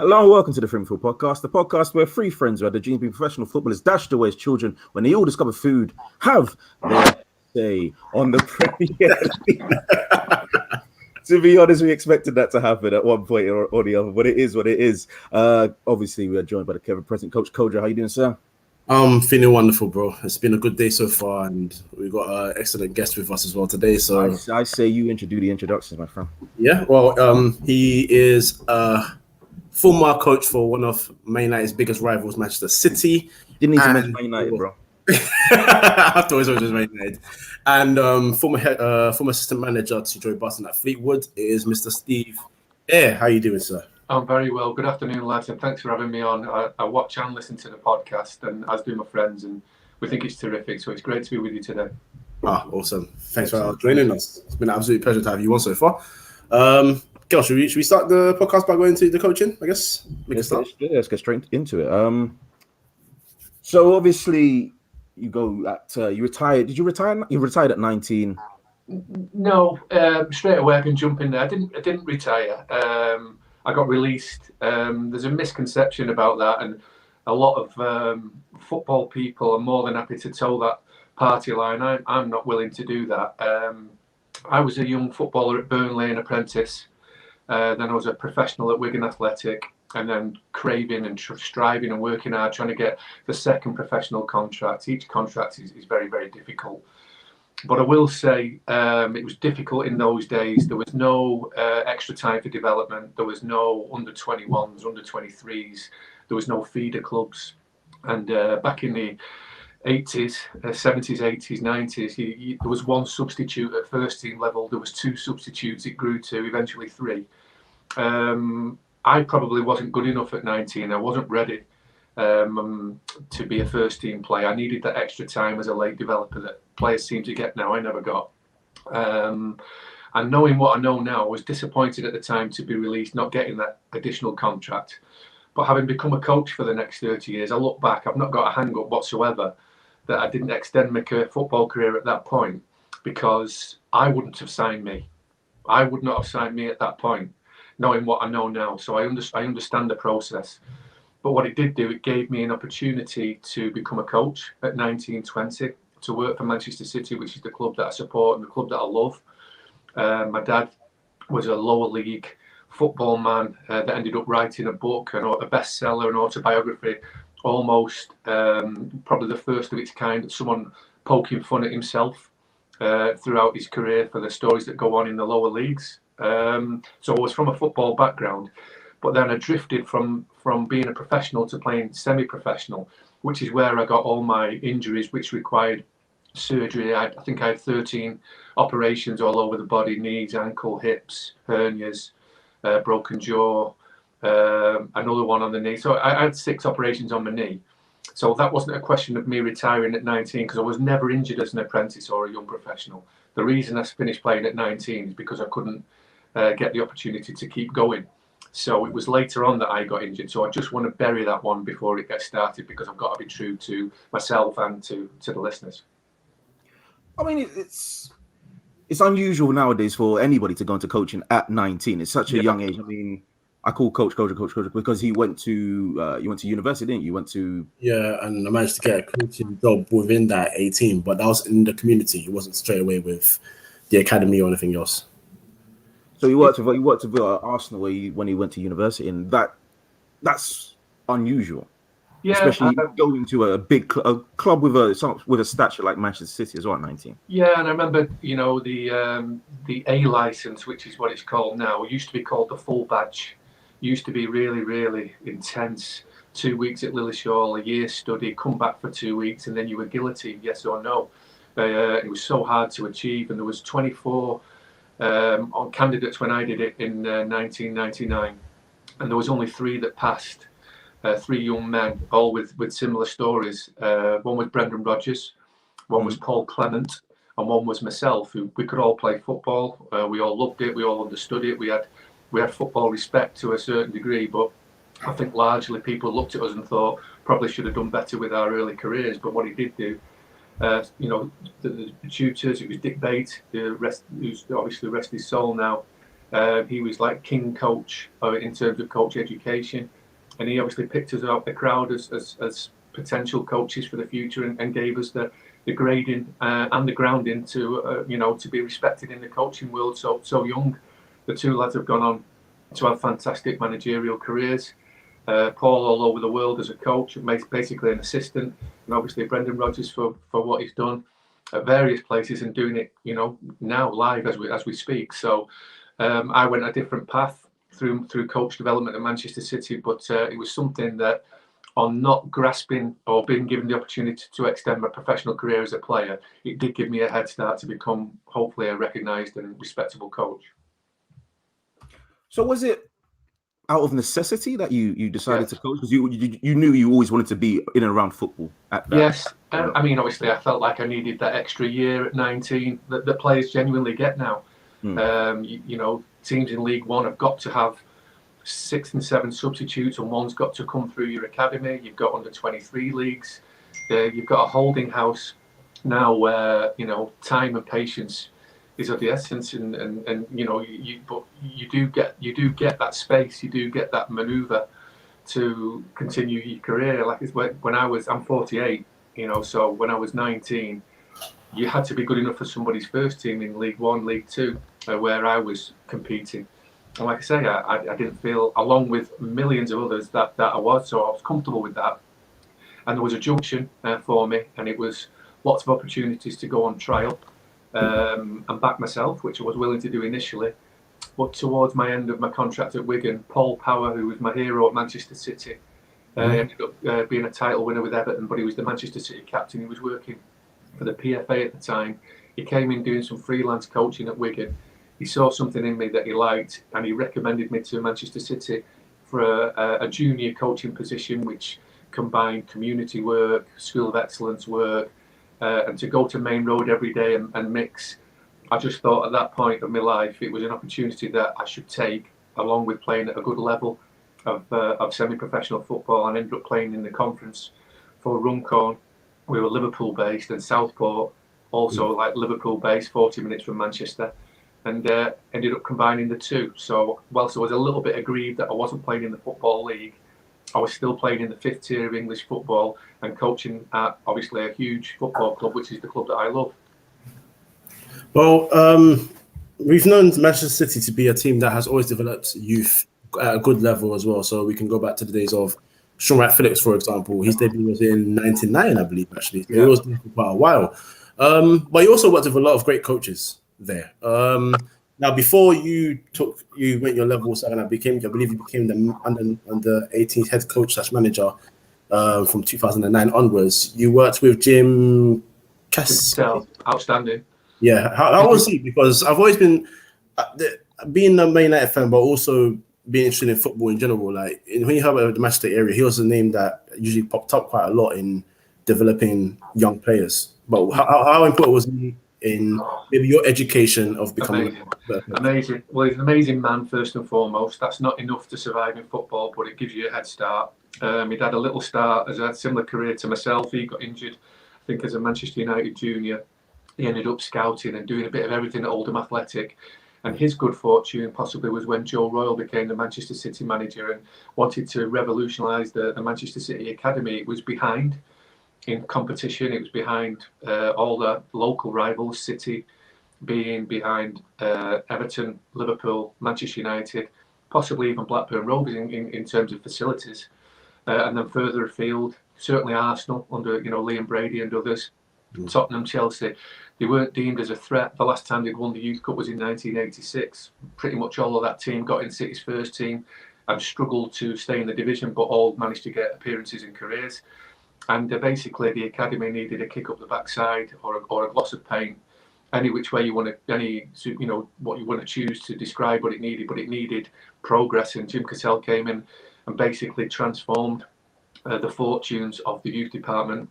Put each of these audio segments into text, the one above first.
Hello and welcome to the 3inMidfield podcast, the podcast where three friends who had the dreams of being professional footballers dashed away as children when they all discovered food have their say on the Premier League. To be honest, we expected that to happen at one point or the other, but it is what it is. Obviously, we are joined by the ever-present Coach Kojo. How you doing, sir? I'm feeling wonderful, bro. It's been a good day so far, and we've got an excellent guest with us as well today. So I say you do the introductions, my friend. Yeah, well, he is a former coach for one of Man United's biggest rivals, Manchester City. Didn't need to mention Man United, bro. After always Man United. And former assistant manager to Joe Button at Fleetwood is Mr. Steve Eyre. How you doing, sir? I'm very well. Good afternoon, lads, and thanks for having me on. I watch and listen to the podcast, and as do my friends, and we think it's terrific. So it's great to be with you today. Awesome. Thanks for joining us. It's been an absolute pleasure to have you on so far. Should we start the podcast by going to the coaching, I guess? Let's get straight into it. So obviously you retired. Did you retire? You retired at 19. No, straight away I can jump in there. I didn't retire. I got released. There's a misconception about that, and a lot of football people are more than happy to toe that party line. I'm not willing to do that. I was a young footballer at Burnley, an apprentice. Then I was a professional at Wigan Athletic, and then craving and striving and working hard, trying to get the second professional contract. Each contract is very, very difficult. But I will say it was difficult in those days. There was no extra time for development. There was no under-21s, under-23s. There was no feeder clubs. And back in the 80s, 70s, 80s, 90s, there was one substitute at first team level. There was two substitutes. It grew to eventually three. I probably wasn't good enough at 19. I wasn't ready to be a first team player. I needed that extra time as a late developer that players seem to get now. I never got. And knowing what I know now, I was disappointed at the time to be released, not getting that additional contract. But having become a coach for the next 30 years, I look back, I've not got a hang up whatsoever that I didn't extend my football career at that point, because I wouldn't have signed me. I would not have signed me at that point, knowing what I know now. So I understand the process. But what it did do, it gave me an opportunity to become a coach at 19, 20, to work for Manchester City, which is the club that I support and the club that I love. My dad was a lower league football man that ended up writing a book, a bestseller, an autobiography, almost probably the first of its kind, someone poking fun at himself throughout his career for the stories that go on in the lower leagues. So I was from a football background, but then I drifted from being a professional to playing semi-professional, which is where I got all my injuries, which required surgery. I think I had 13 operations all over the body: knees, ankle, hips, hernias, broken jaw, another one on the knee. So I had 6 operations on my knee. So that wasn't a question of me retiring at 19, because I was never injured as an apprentice or a young professional. The reason I finished playing at 19 is because I couldn't get the opportunity to keep going. So it was later on that I got injured. So I just want to bury that one before it gets started, because I've got to be true to myself and to the listeners. I mean, it's unusual nowadays for anybody to go into coaching at 19. It's such a young age. I mean, I call Coach because he went to university, didn't you? And I managed to get a coaching job within that 18, but that was in the community. It wasn't straight away with the academy or anything else. So you worked with Arsenal when he went to university, and that's unusual. Yeah, especially going to a big club with a stature like Manchester City as well at 19. Yeah, and I remember, the A license, which is what it's called now, it used to be called the full badge. It used to be really, really intense. 2 weeks at Lillishall, a year study, come back for 2 weeks, and then you were guillotined, yes or no. It was so hard to achieve, and there was 24 on candidates when I did it in 1999, and there was only 3 that passed. 3 young men, all with similar stories. One was Brendan Rodgers, one was Paul Clement, and one was myself. Who we could all play football. We all loved it. We all understood it. We had football respect to a certain degree, but I think largely people looked at us and thought probably should have done better with our early careers. But what he did do, the tutors, it was Dick Bate, who's obviously rest his soul now. He was like king coach in terms of coach education. and he obviously picked us out the crowd as potential coaches for the future, and gave us the grading and the grounding to to be respected in the coaching world so young. The two lads have gone on to have fantastic managerial careers. Paul all over the world as a coach, basically an assistant, and obviously Brendan Rodgers for what he's done at various places and doing it, now live as we speak. So I went a different path through coach development at Manchester City, but it was something that, on not grasping or being given the opportunity to extend my professional career as a player, it did give me a head start to become hopefully a recognised and respectable coach. So was it out of necessity that you decided to coach? Because you knew you always wanted to be in and around football at that. Yes. I mean, obviously, I felt like I needed that extra year at 19 that players genuinely get now. Teams in League One have got to have 6 and 7 substitutes, and one's got to come through your academy. You've got under 23 leagues. You've got a holding house now where time and patience is of the essence, and but you do get that space, you do get that manoeuvre to continue your career. Like I'm 48, so when I was 19, you had to be good enough for somebody's first team in League One, League Two, where I was competing. And like I say, I didn't feel, along with millions of others, that I was. So I was comfortable with that. And there was a junction for me, and it was lots of opportunities to go on trial and back myself, which I was willing to do initially. But towards my end of my contract at Wigan, Paul Power, who was my hero at Manchester City, ended up being a title winner with Everton, but he was the Manchester City captain. He was working for the PFA at the time. He came in doing some freelance coaching at Wigan. He saw something in me that he liked, and he recommended me to Manchester City for a junior coaching position, which combined community work, school of excellence work, and to go to Main Road every day and mix. I just thought at that point of my life it was an opportunity that I should take, along with playing at a good level of semi-professional football, and ended up playing in the conference for Runcorn. We were Liverpool-based, and Southport also like Liverpool-based, 40 minutes from Manchester. And ended up combining the two. So whilst I was a little bit aggrieved that I wasn't playing in the Football League, I was still playing in the 5th tier of English football and coaching at obviously a huge football club, which is the club that I love. Well, we've known Manchester City to be a team that has always developed youth at a good level as well. So we can go back to the days of Sean Wright-Phillips, for example. His debut was in 99, I believe, actually. So he was there for quite a while. But he also worked with a lot of great coaches there. Now, before you went your level 7, I believe you became the under 18 head coach / manager from 2009 onwards. You worked with Jim Cassell. Outstanding. Yeah, how was he? Because I've always been being a Man United fan, but also being interested in football in general. Like when you heard about the Manchester area, he was a name that usually popped up quite a lot in developing young players. But how important was he in maybe your education of becoming amazing? Well, he's an amazing man first and foremost. That's not enough to survive in football, but it gives you a head start. He'd had a little start as a similar career to myself. He got injured, I think, as a Manchester United junior. He ended up scouting and doing a bit of everything at Oldham Athletic. And his good fortune possibly was when Joe Royle became the Manchester City manager and wanted to revolutionise the Manchester City academy. It was behind in competition. It was behind all the local rivals, City being behind Everton, Liverpool, Manchester United, possibly even Blackburn Rovers in terms of facilities. And then further afield, certainly Arsenal under Liam Brady and others, Tottenham, Chelsea. They weren't deemed as a threat. The last time they'd won the Youth Cup was in 1986. Pretty much all of that team got in City's first team and struggled to stay in the division, but all managed to get appearances and careers. And basically, the academy needed a kick up the backside or a gloss of paint, any which way you want to, what you want to choose to describe what it needed. But it needed progress, and Jim Cassell came in and basically transformed the fortunes of the youth department.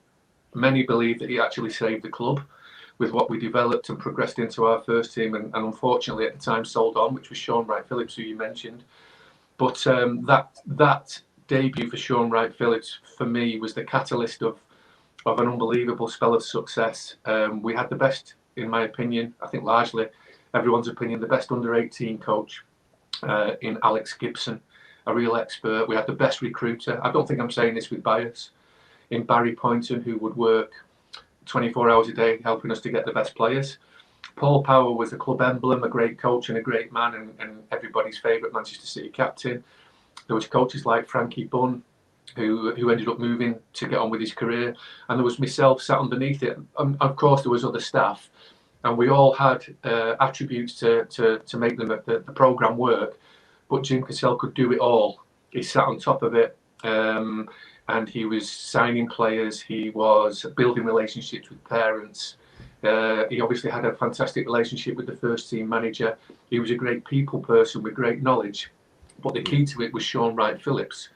Many believe that he actually saved the club with what we developed and progressed into our first team, and unfortunately at the time sold on, which was Sean Wright-Phillips, who you mentioned. But that debut for Sean Wright-Phillips, for me, was the catalyst of an unbelievable spell of success. We had the best, in my opinion, I think largely everyone's opinion, the best under-18 coach in Alex Gibson. a real expert. We had the best recruiter. I don't think I'm saying this with bias, in Barry Poynton, who would work 24 hours a day helping us to get the best players. Paul Power was a club emblem, a great coach and a great man, and everybody's favourite Manchester City captain. There was coaches like Frankie Bunn, who ended up moving to get on with his career, and there was myself sat underneath it. And of course, there was other staff, and we all had attributes to make the programme work. But Jim Cassell could do it all. He sat on top of it, and he was signing players. He was building relationships with parents. He obviously had a fantastic relationship with the first team manager. He was a great people person with great knowledge. But the key to it was Sean Wright-Phillips,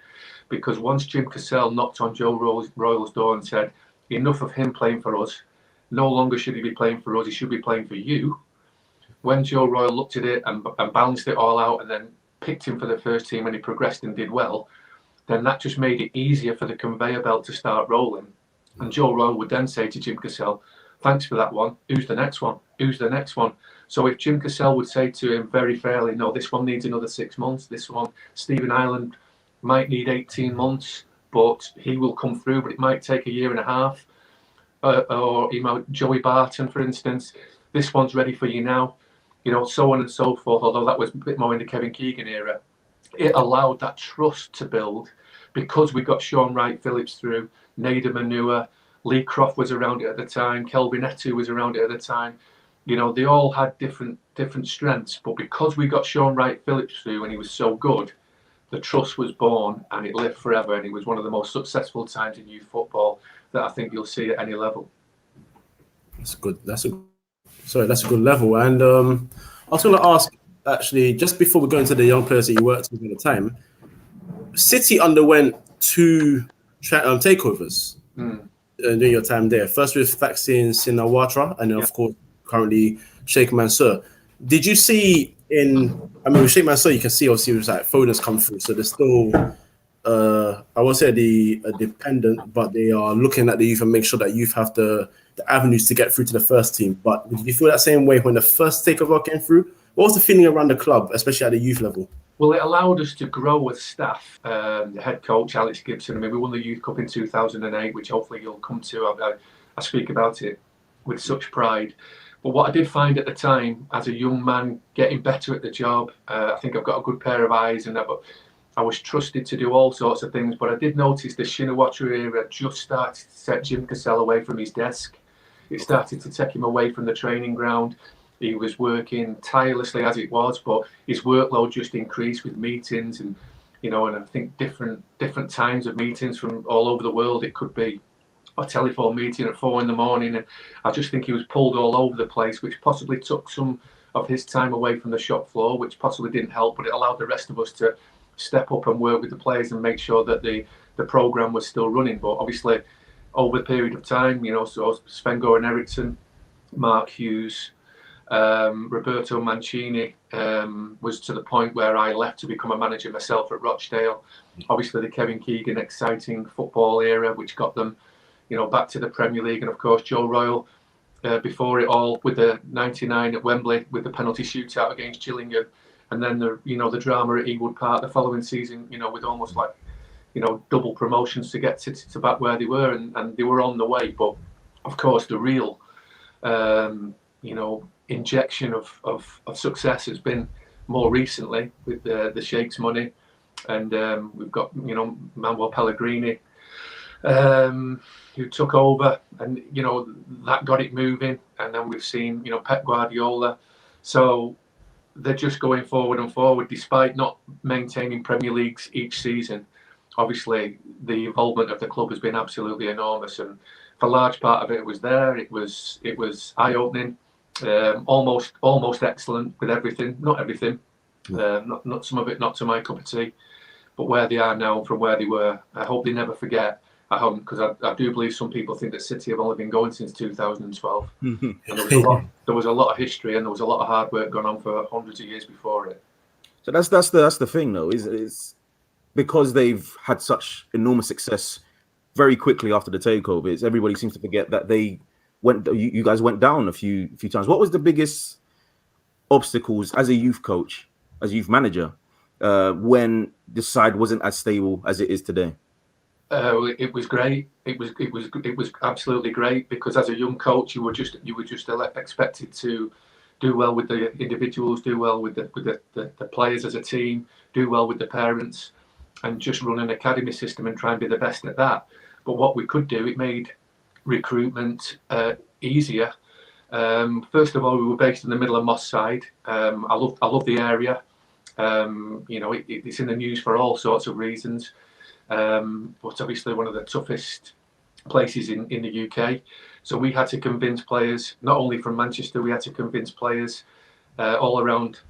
because once Jim Cassell knocked on Joe Royal's door and said, enough of him playing for us, no longer should he be playing for us, he should be playing for you. When Joe Royal looked at it and balanced it all out and then picked him for the first team and he progressed and did well, then that just made it easier for the conveyor belt to start rolling. And Joe Royal would then say to Jim Cassell, thanks for that one, who's the next one? Who's the next one? So if Jim Cassell would say to him very fairly, no, this one needs another 6 months, this one, Stephen Ireland might need 18 months, but he will come through, but it might take a year and a half. Or Joey Barton, for instance, this one's ready for you now. So on and so forth, although that was a bit more in the Kevin Keegan era. It allowed that trust to build because we got Sean Wright-Phillips through, Nader Manua, Lee Croft was around it at the time, Kelvin Etu was around it at the time. They all had different strengths, but because we got Sean Wright-Phillips through and he was so good, the trust was born and it lived forever, and it was one of the most successful times in youth football that I think you'll see at any level. That's good. That's a good level. And I was going to ask, actually, just before we go into the young players that you worked with at the time, City underwent 2 takeovers during your time there. First with Thaksin Shinawatra, and then, of course, currently Sheikh Mansour. Did you see with Sheikh Mansour, you can see obviously it was like Foden's come through, so there's still, I won't say dependent, but they are looking at the youth and make sure that youth have the avenues to get through to the first team. But did you feel that same way when the first takeover came through? What was the feeling around the club, especially at the youth level? Well, it allowed us to grow as staff. The head coach, Alex Gibson, we won the Youth Cup in 2008, which hopefully you'll come to. I speak about it with such pride. But what I did find at the time, as a young man getting better at the job, I think I've got a good pair of eyes, and I was trusted to do all sorts of things. But I did notice the Shinawatra era just started to set Jim Cassell away from his desk. It started to take him away from the training ground. He was working tirelessly as it was, but his workload just increased with meetings and I think different times of meetings from all over the world. It could be a telephone meeting at 4 a.m, and I just think he was pulled all over the place, which possibly took some of his time away from the shop floor, which possibly didn't help, but it allowed the rest of us to step up and work with the players and make sure that the programme was still running. But obviously, over the period of time, so Sven-Goran Eriksson, Mark Hughes, Roberto Mancini was to the point where I left to become a manager myself at Rochdale. Obviously, the Kevin Keegan exciting football era, which got them, back to the Premier League, and of course Joe Royal before it all with the '99 at Wembley with the penalty shootout against Gillingham, and then the drama at Ewood Park the following season, with almost like double promotions to get to back where they were, and they were on the way. But of course, the real injection of success has been more recently with the Sheikh's money, and we've got Manuel Pellegrini who took over, and that got it moving, and then we've seen Pep Guardiola. So they're just going forward and forward despite not maintaining Premier Leagues each season. Obviously, the involvement of the club has been absolutely enormous, and for a large part of it was there. It was eye-opening, almost excellent with everything. Not everything, not some of it, not to my cup of tea. But where they are now from where they were, I hope they never forget. Because I do believe some people think that City have only been going since 2012. And there was a lot of history, and there was a lot of hard work going on for hundreds of years before it. So that's the thing, though, is because they've had such enormous success very quickly after the takeover. Everybody seems to forget that you guys went down a few times. What was the biggest obstacles as a youth coach, as a youth manager, when the side wasn't as stable as it is today? It was great. It was absolutely great, because as a young coach, you were just expected to do well with the individuals, do well with the players as a team, do well with the parents, and just run an academy system and try and be the best at that. But what we could do, it made recruitment easier. First of all, we were based in the middle of Moss Side. I love the area. It's in the news for all sorts of reasons. But obviously one of the toughest places in the UK. So we had to convince players, not only from Manchester, we had to convince players all around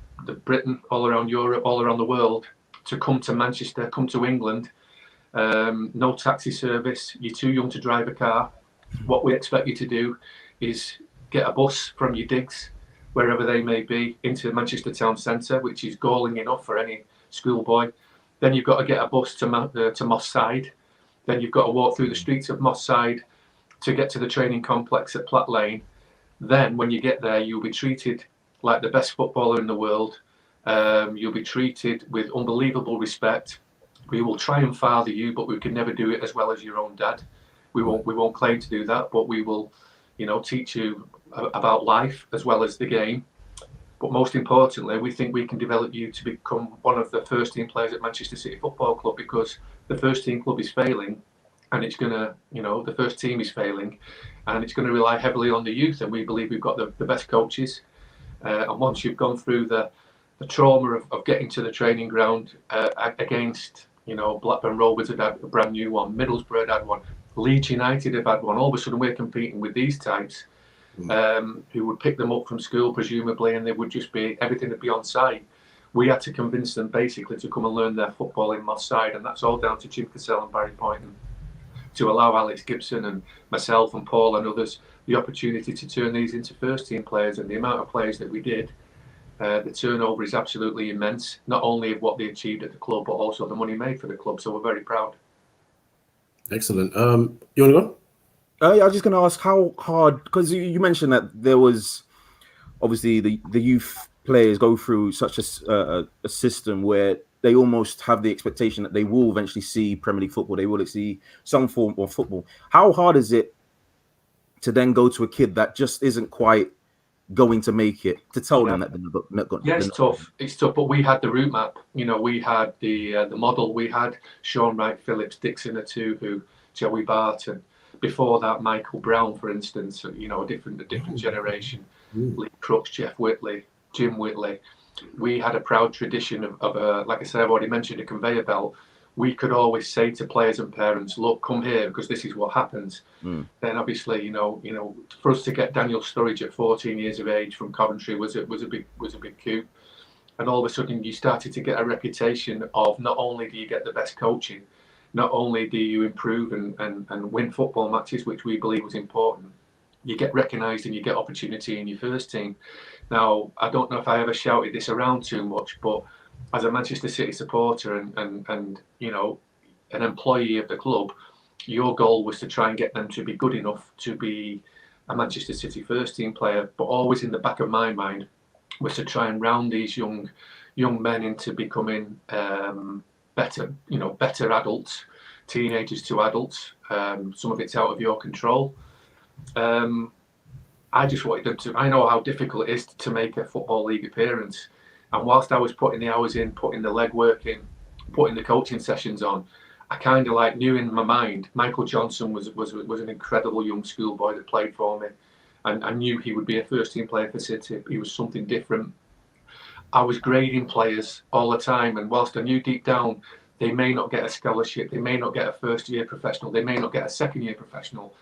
Britain, all around Europe, all around the world to come to Manchester, come to England. No taxi service. You're too young to drive a car. What we expect you to do is get a bus from your digs, wherever they may be, into Manchester town centre, which is galling enough for any schoolboy. Then you've got to get a bus to Moss Side. Then you've got to walk through the streets of Moss Side to get to the training complex at Platt Lane. Then when you get there, you'll be treated like the best footballer in the world. You'll be treated with unbelievable respect. We will try and father you, but we can never do it as well as your own dad. We won't claim to do that, but we will, teach you about life as well as the game. But most importantly, we think we can develop you to become one of the first team players at Manchester City Football Club, because the first team club is failing, and it's going to, the first team is failing, and it's going to rely heavily on the youth. And we believe we've got the best coaches. And once you've gone through the trauma of getting to the training ground against, Blackburn Rovers had a brand new one, Middlesbrough had one, Leeds United have had one. All of a sudden, we're competing with these types. Who would pick them up from school, presumably, and they would just be, everything would be on site. We had to convince them basically to come and learn their football in Moss Side, and that's all down to Jim Cassell and Barry Poynton, to allow Alex Gibson and myself and Paul and others the opportunity to turn these into first team players. And the amount of players that we did, the turnover is absolutely immense, not only of what they achieved at the club, but also the money made for the club. So we're very proud. Excellent. You want to go? Yeah, I was just going to ask how hard, because you mentioned that there was obviously the youth players go through such a system where they almost have the expectation that they will eventually see Premier League football, they will see some form of football. How hard is it to then go to a kid that just isn't quite going to make it, to tell them that they're not going? Yeah, it's tough. It's tough, but we had the route map. We had the model. We had Sean Wright, Phillips, Dixon, who Joey Barton. Before that, Michael Brown, for instance, a different generation. Lee Crooks, Jeff Whitley, Jim Whitley. We had a proud tradition of like I said, I've already mentioned, a conveyor belt. We could always say to players and parents, "Look, come here, because this is what happens." Then obviously, for us to get Daniel Sturridge at 14 years of age from Coventry was a big coup. And all of a sudden, you started to get a reputation of, not only do you get the best coaching, not only do you improve and win football matches, which we believe was important, you get recognised and you get opportunity in your first team. Now, I don't know if I ever shouted this around too much, but as a Manchester City supporter and an employee of the club, your goal was to try and get them to be good enough to be a Manchester City first team player. But always in the back of my mind was to try and round these young men into becoming better adults, teenagers to adults. Some of it's out of your control. I just wanted them to. I know how difficult it is to make a Football League appearance, and whilst I was putting the hours in, putting the legwork in, putting the coaching sessions on, I kind of knew in my mind Michael Johnson was an incredible young schoolboy that played for me, and I knew he would be a first team player for City. He was something different. I was grading players all the time, and whilst I knew deep down they may not get a scholarship, they may not get a first year professional, they may not get a second year professional,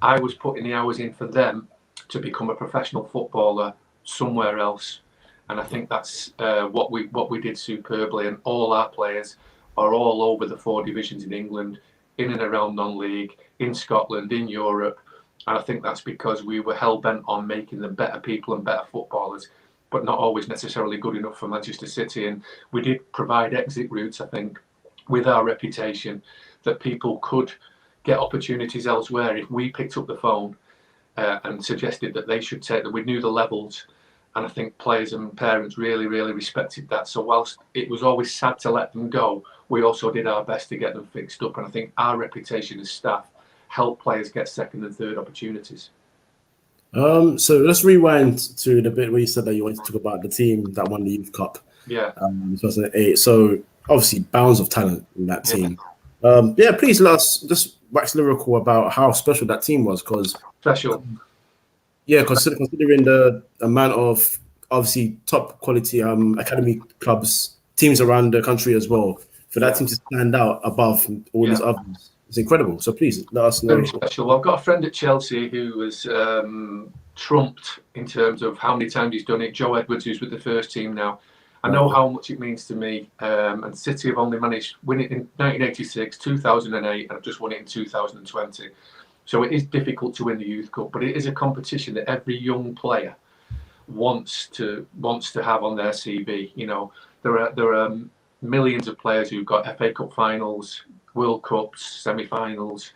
I was putting the hours in for them to become a professional footballer somewhere else. And I think that's what we did superbly. And all our players are all over the 4 divisions in England, in and around non-league, in Scotland, in Europe. And I think that's because we were hell-bent on making them better people and better footballers, but not always necessarily good enough for Manchester City. And we did provide exit routes, I think, with our reputation, that people could get opportunities elsewhere if we picked up the phone and suggested that they should take that. We knew the levels, And I think players and parents really, really respected that. So whilst it was always sad to let them go, we also did our best to get them fixed up. And I think our reputation as staff helped players get second and third opportunities. So let's rewind to the bit where you said that you wanted to talk about the team that won the Youth Cup. Yeah. 2008. So obviously bounds of talent in that team. Please let us just wax lyrical about how special that team was, because Special. Considering the amount of obviously top quality academy clubs, teams around the country as well, for that team to stand out above all these others, it's incredible. So please let us know. Very special. Well, I've got a friend at Chelsea who was trumped in terms of how many times he's done it. Joe Edwards, who's with the first team now. I know how much it means to me. And City have only managed to win it in 1986, 2008, and have just won it in 2020. So it is difficult to win the Youth Cup, but it is a competition that every young player wants to have on their CV. You know, there are millions of players who've got FA Cup finals, World Cups, semi-finals,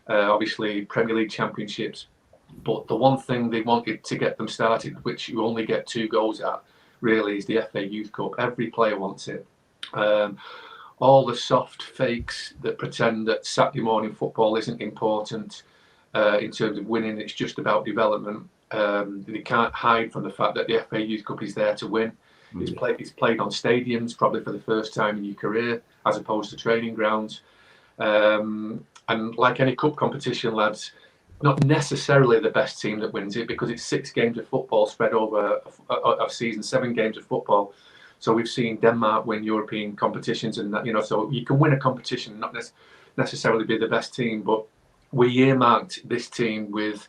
obviously Premier League championships. But the one thing they wanted to get them started, which you only get 2 goals at, really, is the FA Youth Cup. Every player wants it. All the soft fakes that pretend that Saturday morning football isn't important in terms of winning, it's just about development. They can't hide from the fact that the FA Youth Cup is there to win. It's played on stadiums, probably for the first time in your career, as opposed to training grounds. And like any cup competition, lads, not necessarily the best team that wins it, because it's 6 games of football spread over a season, 7 games of football. So we've seen Denmark win European competitions, and that, you know, so you can win a competition, not necessarily be the best team. But we earmarked this team with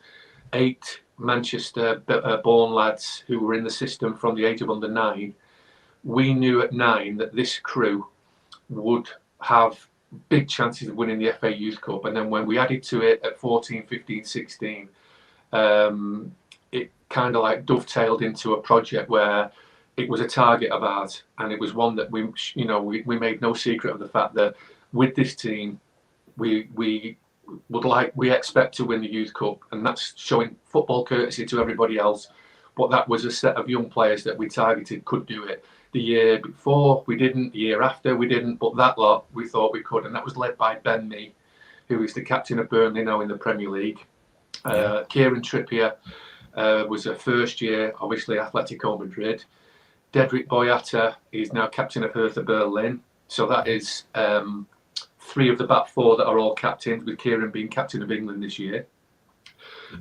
8 Manchester-born lads who were in the system from the age of under 9. We knew at 9 that this crew would have big chances of winning the FA Youth Cup. And then when we added to it at 14, 15, 16, it kind of like dovetailed into a project where it was a target of ours, and it was one that we made no secret of the fact that with this team, we expect to win the Youth Cup, and that's showing football courtesy to everybody else. But that was a set of young players that we targeted could do it. The year before we didn't, the year after we didn't, but that lot we thought we could, and that was led by Ben Mee, who is the captain of Burnley now in the Premier League. Kieran Trippier was a first year, obviously Atletico Madrid. Dedrick Boyata is now captain of Hertha Berlin. So that is 3 of the back 4 that are all captains, with Kieran being captain of England this year.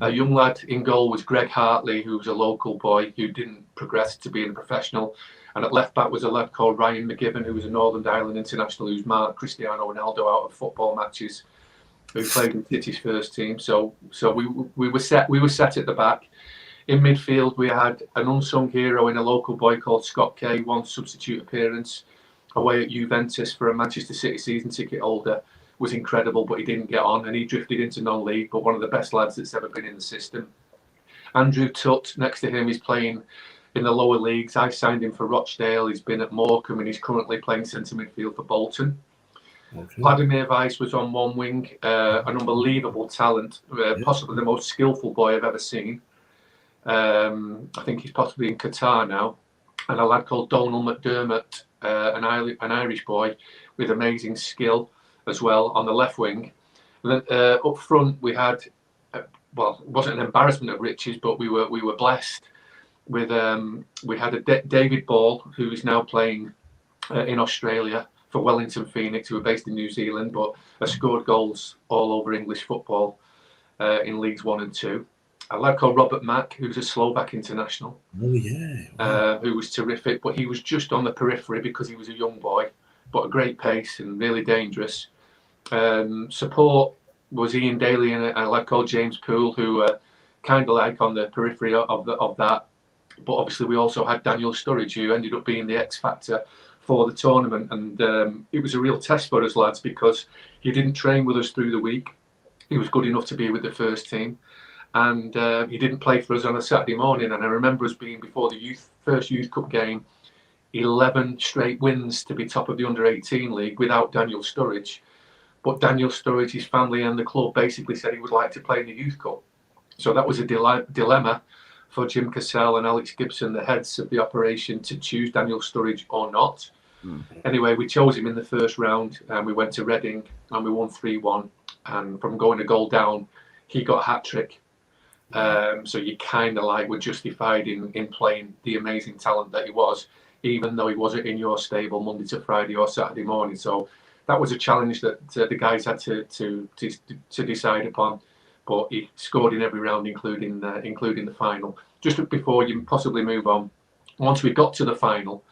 A young lad in goal was Greg Hartley, who was a local boy who didn't progress to being a professional. And at left back was a lad called Ryan McGibbon, who was a Northern Ireland international, who's marked Cristiano Ronaldo out of football matches, who played in City's first team. So we were set at the back. In midfield, we had an unsung hero in a local boy called Scott Kay, 1 substitute appearance away at Juventus for a Manchester City season ticket holder. Was incredible, but he didn't get on, and he drifted into non-league, but one of the best lads that's ever been in the system. Andrew Tutt, next to him, he's playing in the lower leagues. I signed him for Rochdale. He's been at Morecambe, and he's currently playing centre midfield for Bolton. Okay. Vladimir Weiss was on one wing, an unbelievable talent, possibly the most skillful boy I've ever seen. I think he's possibly in Qatar now. And a lad called Donald McDermott, an Irish boy with amazing skill as well on the left wing. And then, up front we had, it wasn't an embarrassment of riches, but we were blessed with we had a David Ball, who is now playing in Australia for Wellington Phoenix, who are based in New Zealand, but has scored goals all over English football in Leagues 1 and 2. A lad called Robert Mack, who's a Slovak international. Oh, yeah. Who was terrific, but he was just on the periphery because he was a young boy, but a great pace and really dangerous. Support was Ian Daly and a lad called James Poole, who were kind of like on the periphery of that. But obviously we also had Daniel Sturridge, who ended up being the X factor for the tournament. And it was a real test for us, lads, because he didn't train with us through the week. He was good enough to be with the first team. And he didn't play for us on a Saturday morning. And I remember us being, before the first Youth Cup game, 11 straight wins to be top of the under-18 league without Daniel Sturridge. But Daniel Sturridge, his family and the club basically said he would like to play in the Youth Cup. So that was a dilemma. for Jim Cassell and Alex Gibson, the heads of the operation, to choose Daniel Sturridge or not. Anyway, we chose him in the first round, and we went to Reading and we won 3-1. And from going a goal down, he got a hat-trick. So you kind of like were justified in playing the amazing talent that he was, even though he wasn't in your stable Monday to Friday or Saturday morning. So that was a challenge that the guys had to decide upon. But he scored in every round, including the final. Just before you possibly move on, once we got to the final,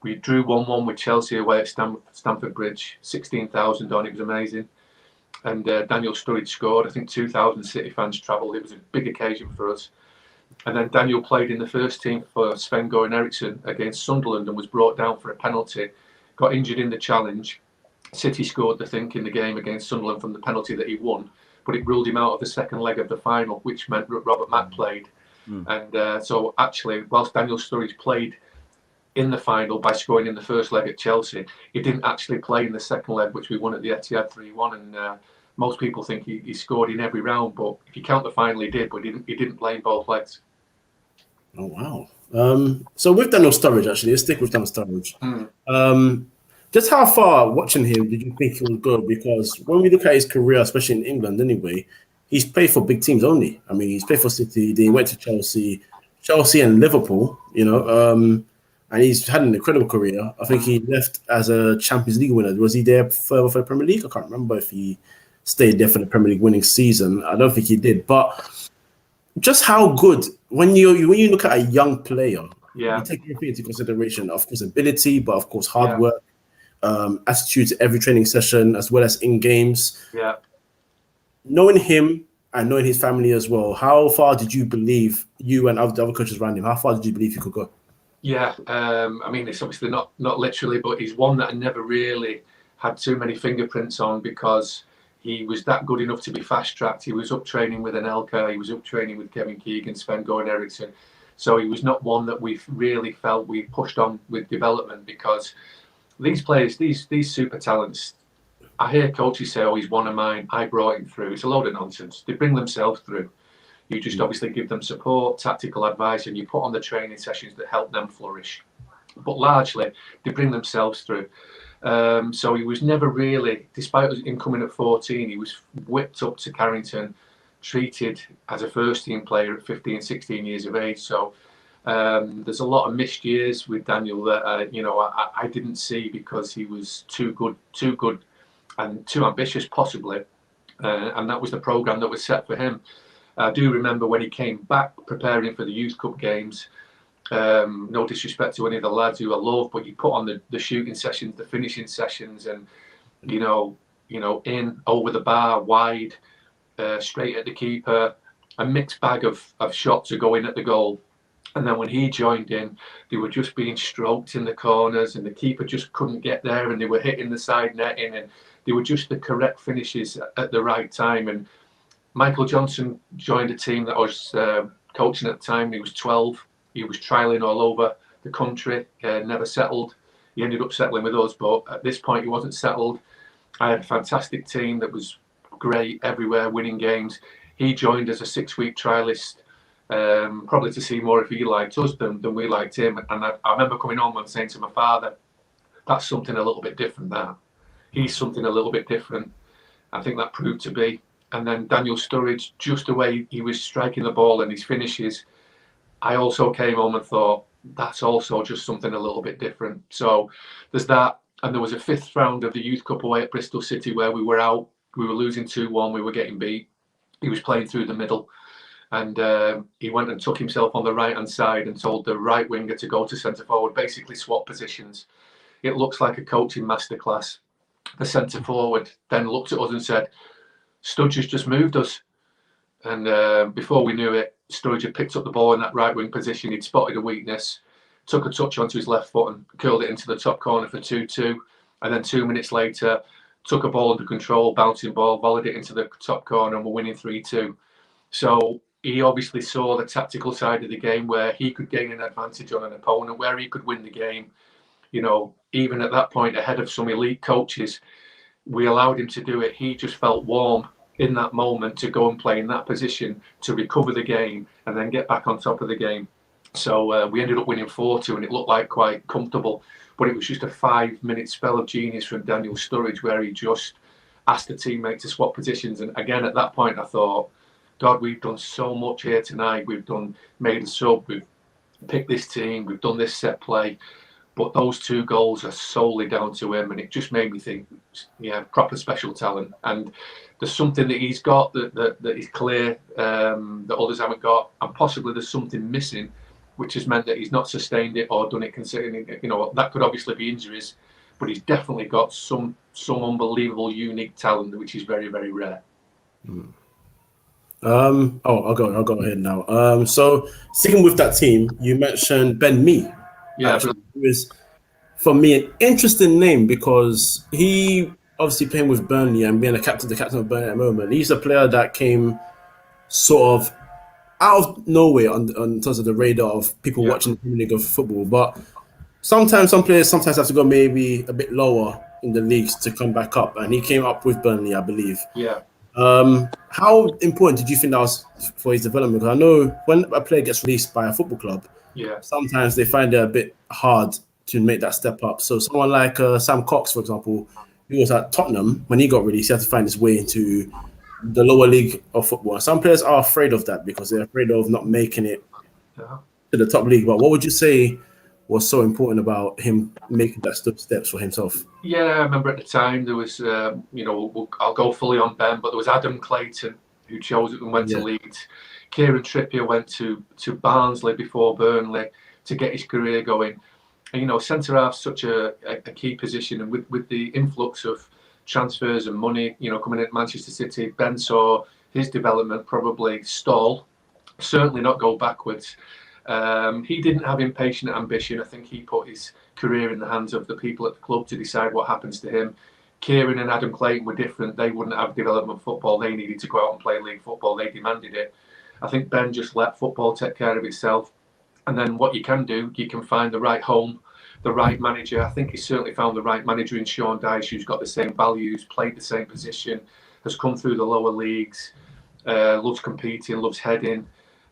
we drew 1-1 with Chelsea away at Stamford Bridge, 16,000 on. It was amazing. And Daniel Sturridge scored. I think 2,000 City fans travelled. It was a big occasion for us. And then Daniel played in the first team for Sven-Göran Eriksson against Sunderland and was brought down for a penalty. Got injured in the challenge. City scored, I think, in the game against Sunderland from the penalty that he won. But it ruled him out of the second leg of the final, which meant Robert Mack played. And so actually, whilst Daniel Sturridge played in the final by scoring in the first leg at Chelsea, he didn't actually play in the second leg, which we won at the Etihad 3-1. And most people think he scored in every round, but if you count the final, he did, but he didn't play in both legs. Oh, wow. So with Daniel Sturridge, actually, let's stick with Daniel Sturridge. Just how far, watching him, did you think he would go? Because when we look at his career, especially in England anyway, he's played for big teams only. I mean, he's played for City, then he went to Chelsea and Liverpool, and he's had an incredible career. I think he left as a Champions League winner. Was he there further for the Premier League? I can't remember if he stayed there for the Premier League winning season. I don't think he did. But just how good, when you look at a young player, you take everything into consideration, of course, ability, but of course, hard work, attitude to every training session, as well as in games. Yeah. Knowing him and knowing his family as well, how far did you believe, you and the other coaches around him, how far did you believe he could go? Yeah, I mean, it's obviously not literally, but he's one that I never really had too many fingerprints on, because he was that good enough to be fast-tracked. He was up training with Anelka, he was up training with Kevin Keegan, Sven-Göran Eriksson. So he was not one that we really felt we pushed on with development, because these players, these super talents, I hear coaches say, oh, he's one of mine, I brought him through. It's a load of nonsense. They bring themselves through. You just obviously give them support, tactical advice, and you put on the training sessions that help them flourish. But largely, they bring themselves through. So he was never really, despite him coming at 14, he was whipped up to Carrington, treated as a first-team player at 15, 16 years of age. So there's a lot of missed years with Daniel that I didn't see, because he was too good, and too ambitious, possibly. And that was the programme that was set for him. I do remember when he came back preparing for the Youth Cup games, no disrespect to any of the lads who I love, but you put on the shooting sessions, the finishing sessions, and, in, over the bar, wide, straight at the keeper, a mixed bag of shots are going at the goal. And then when he joined in, they were just being stroked in the corners, and the keeper just couldn't get there, and they were hitting the side netting, and they were just the correct finishes at the right time. And Michael Johnson joined a team that I was coaching at the time. He was 12. He was trialling all over the country, never settled. He ended up settling with us, but at this point he wasn't settled. I had a fantastic team that was great everywhere, winning games. He joined as a 6-week trialist, probably to see more if he liked us than we liked him. And I remember coming home and saying to my father, that's something a little bit different there. He's something a little bit different. I think that proved to be. And then Daniel Sturridge, just the way he was striking the ball and his finishes, I also came home and thought, that's also just something a little bit different. So there's that. And there was a 5th round of the Youth Cup away at Bristol City where we were out. We were losing 2-1. We were getting beat. He was playing through the middle. And he went and took himself on the right-hand side and told the right winger to go to centre-forward, basically swap positions. It looks like a coaching masterclass. The centre-forward then looked at us and said, Studge has just moved us. And before we knew it, Sturridge had picked up the ball in that right wing position. He'd spotted a weakness, took a touch onto his left foot and curled it into the top corner for 2-2. And then 2 minutes later, took a ball under control, bouncing ball, volleyed it into the top corner, and we're winning 3-2. So he obviously saw the tactical side of the game where he could gain an advantage on an opponent, where he could win the game. Even at that point, ahead of some elite coaches, we allowed him to do it. He just felt warm in that moment to go and play in that position to recover the game and then get back on top of the game. So we ended up winning 4-2 and it looked like quite comfortable, but it was just a 5-minute spell of genius from Daniel Sturridge where he just asked the teammate to swap positions. And again, at that point, I thought, God, we've done so much here tonight. We've made a sub, we've picked this team, we've done this set play, but those 2 goals are solely down to him. And it just made me think, yeah, proper special talent. And there's something that he's got that is clear that others haven't got, and possibly there's something missing, which has meant that he's not sustained it or done it considering, that could obviously be injuries, but he's definitely got some unbelievable, unique talent, which is very, very rare. I'll go ahead now. So sticking with that team, you mentioned Ben Mee. Yeah, who is, for me, an interesting name because he obviously playing with Burnley and being the captain of Burnley at the moment. He's a player that came sort of out of nowhere on terms of the radar of people watching the Premier League of football. But sometimes some players have to go maybe a bit lower in the leagues to come back up, and he came up with Burnley, I believe. Yeah. How important did you think that was for his development? Because I know when a player gets released by a football club, sometimes they find it a bit hard to make that step up. So someone like Sam Cox, for example, who was at Tottenham, when he got released, he had to find his way into the lower league of football. Some players are afraid of that because they're afraid of not making it to the top league. But what would you say was so important about him making that steps for himself? Yeah, I remember at the time there was, I'll go fully on Ben, but there was Adam Clayton who chose it and went to Leeds. Kieran Trippier went to Barnsley before Burnley to get his career going. And, centre half's such a key position, and with the influx of transfers and money, coming in at Manchester City, Ben saw his development probably stall, certainly not go backwards. He didn't have impatient ambition. I think he put his career in the hands of the people at the club to decide what happens to him. Kieran and Adam Clayton were different. They wouldn't have development football. They needed to go out and play league football. They demanded it. I think Ben just let football take care of itself. And then what you can do, you can find the right home, the right manager. I think he certainly found the right manager in Sean Dyche, who's got the same values, played the same position, has come through the lower leagues, loves competing, loves heading.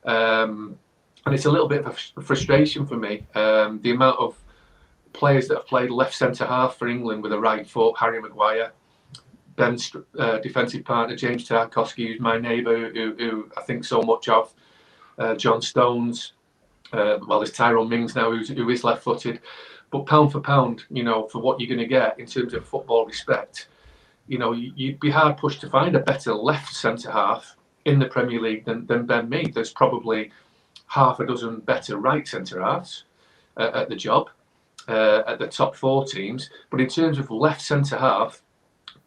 And it's a little bit of a frustration for me. The amount of players that have played left centre-half for England with a right foot, Harry Maguire, Ben's defensive partner, James Tarkowski, who's my neighbour, who I think so much of, John Stones, there's Tyrone Mings now, who is left-footed. But pound for pound, for what you're going to get in terms of football respect, you'd be hard pushed to find a better left centre-half in the Premier League than Ben Mee. There's probably half a dozen better right centre-halves at the job, at the top 4 teams. But in terms of left centre-half,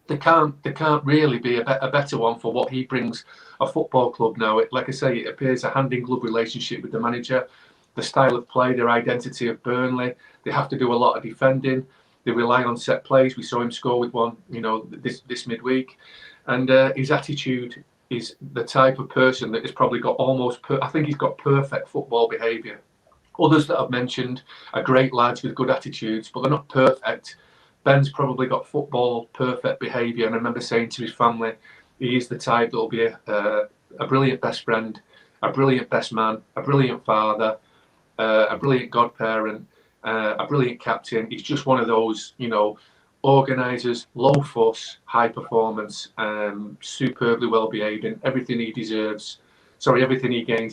there can't really be a better one for what he brings a football club now. Like I say, it appears a hand-in-glove relationship with the manager, the style of play, their identity of Burnley. They have to do a lot of defending. They rely on set plays. We saw him score with one, this midweek. And his attitude is the type of person that has probably got I think he's got perfect football behaviour. Others that I've mentioned are great lads with good attitudes, but they're not perfect. Ben's probably got football perfect behaviour, and I remember saying to his family, he is the type that will be a brilliant best friend, a brilliant best man, a brilliant father, a brilliant godparent, a brilliant captain. He's just one of those, organisers, low fuss, high performance, superbly well behaved, and everything he gains,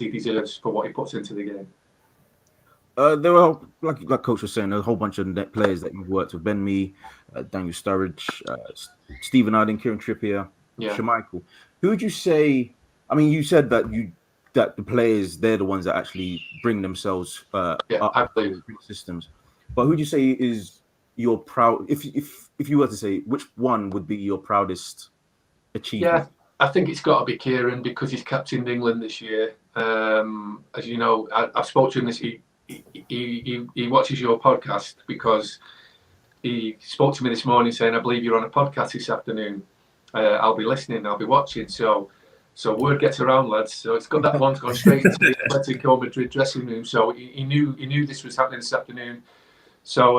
he deserves for what he puts into the game. There were, like Coach was saying, a whole bunch of net players that you've worked with: Ben Mee, Daniel Sturridge, Stephen Arding, Kieran Trippier, Schmeichel. Who would you say? I mean, you said that the players, they're the ones that actually bring themselves up to systems. But who would you say is your proud? If you were to say, which one would be your proudest achievement? Yeah, I think it's got to be Kieran because he's captained England this year. As you know, I've spoken to him this. He watches your podcast because he spoke to me this morning saying, "I believe you're on a podcast this afternoon. I'll be listening. I'll be watching." So word gets around, lads. So it's got that one's gone straight into the Atletico Madrid dressing room. So he knew this was happening this afternoon. So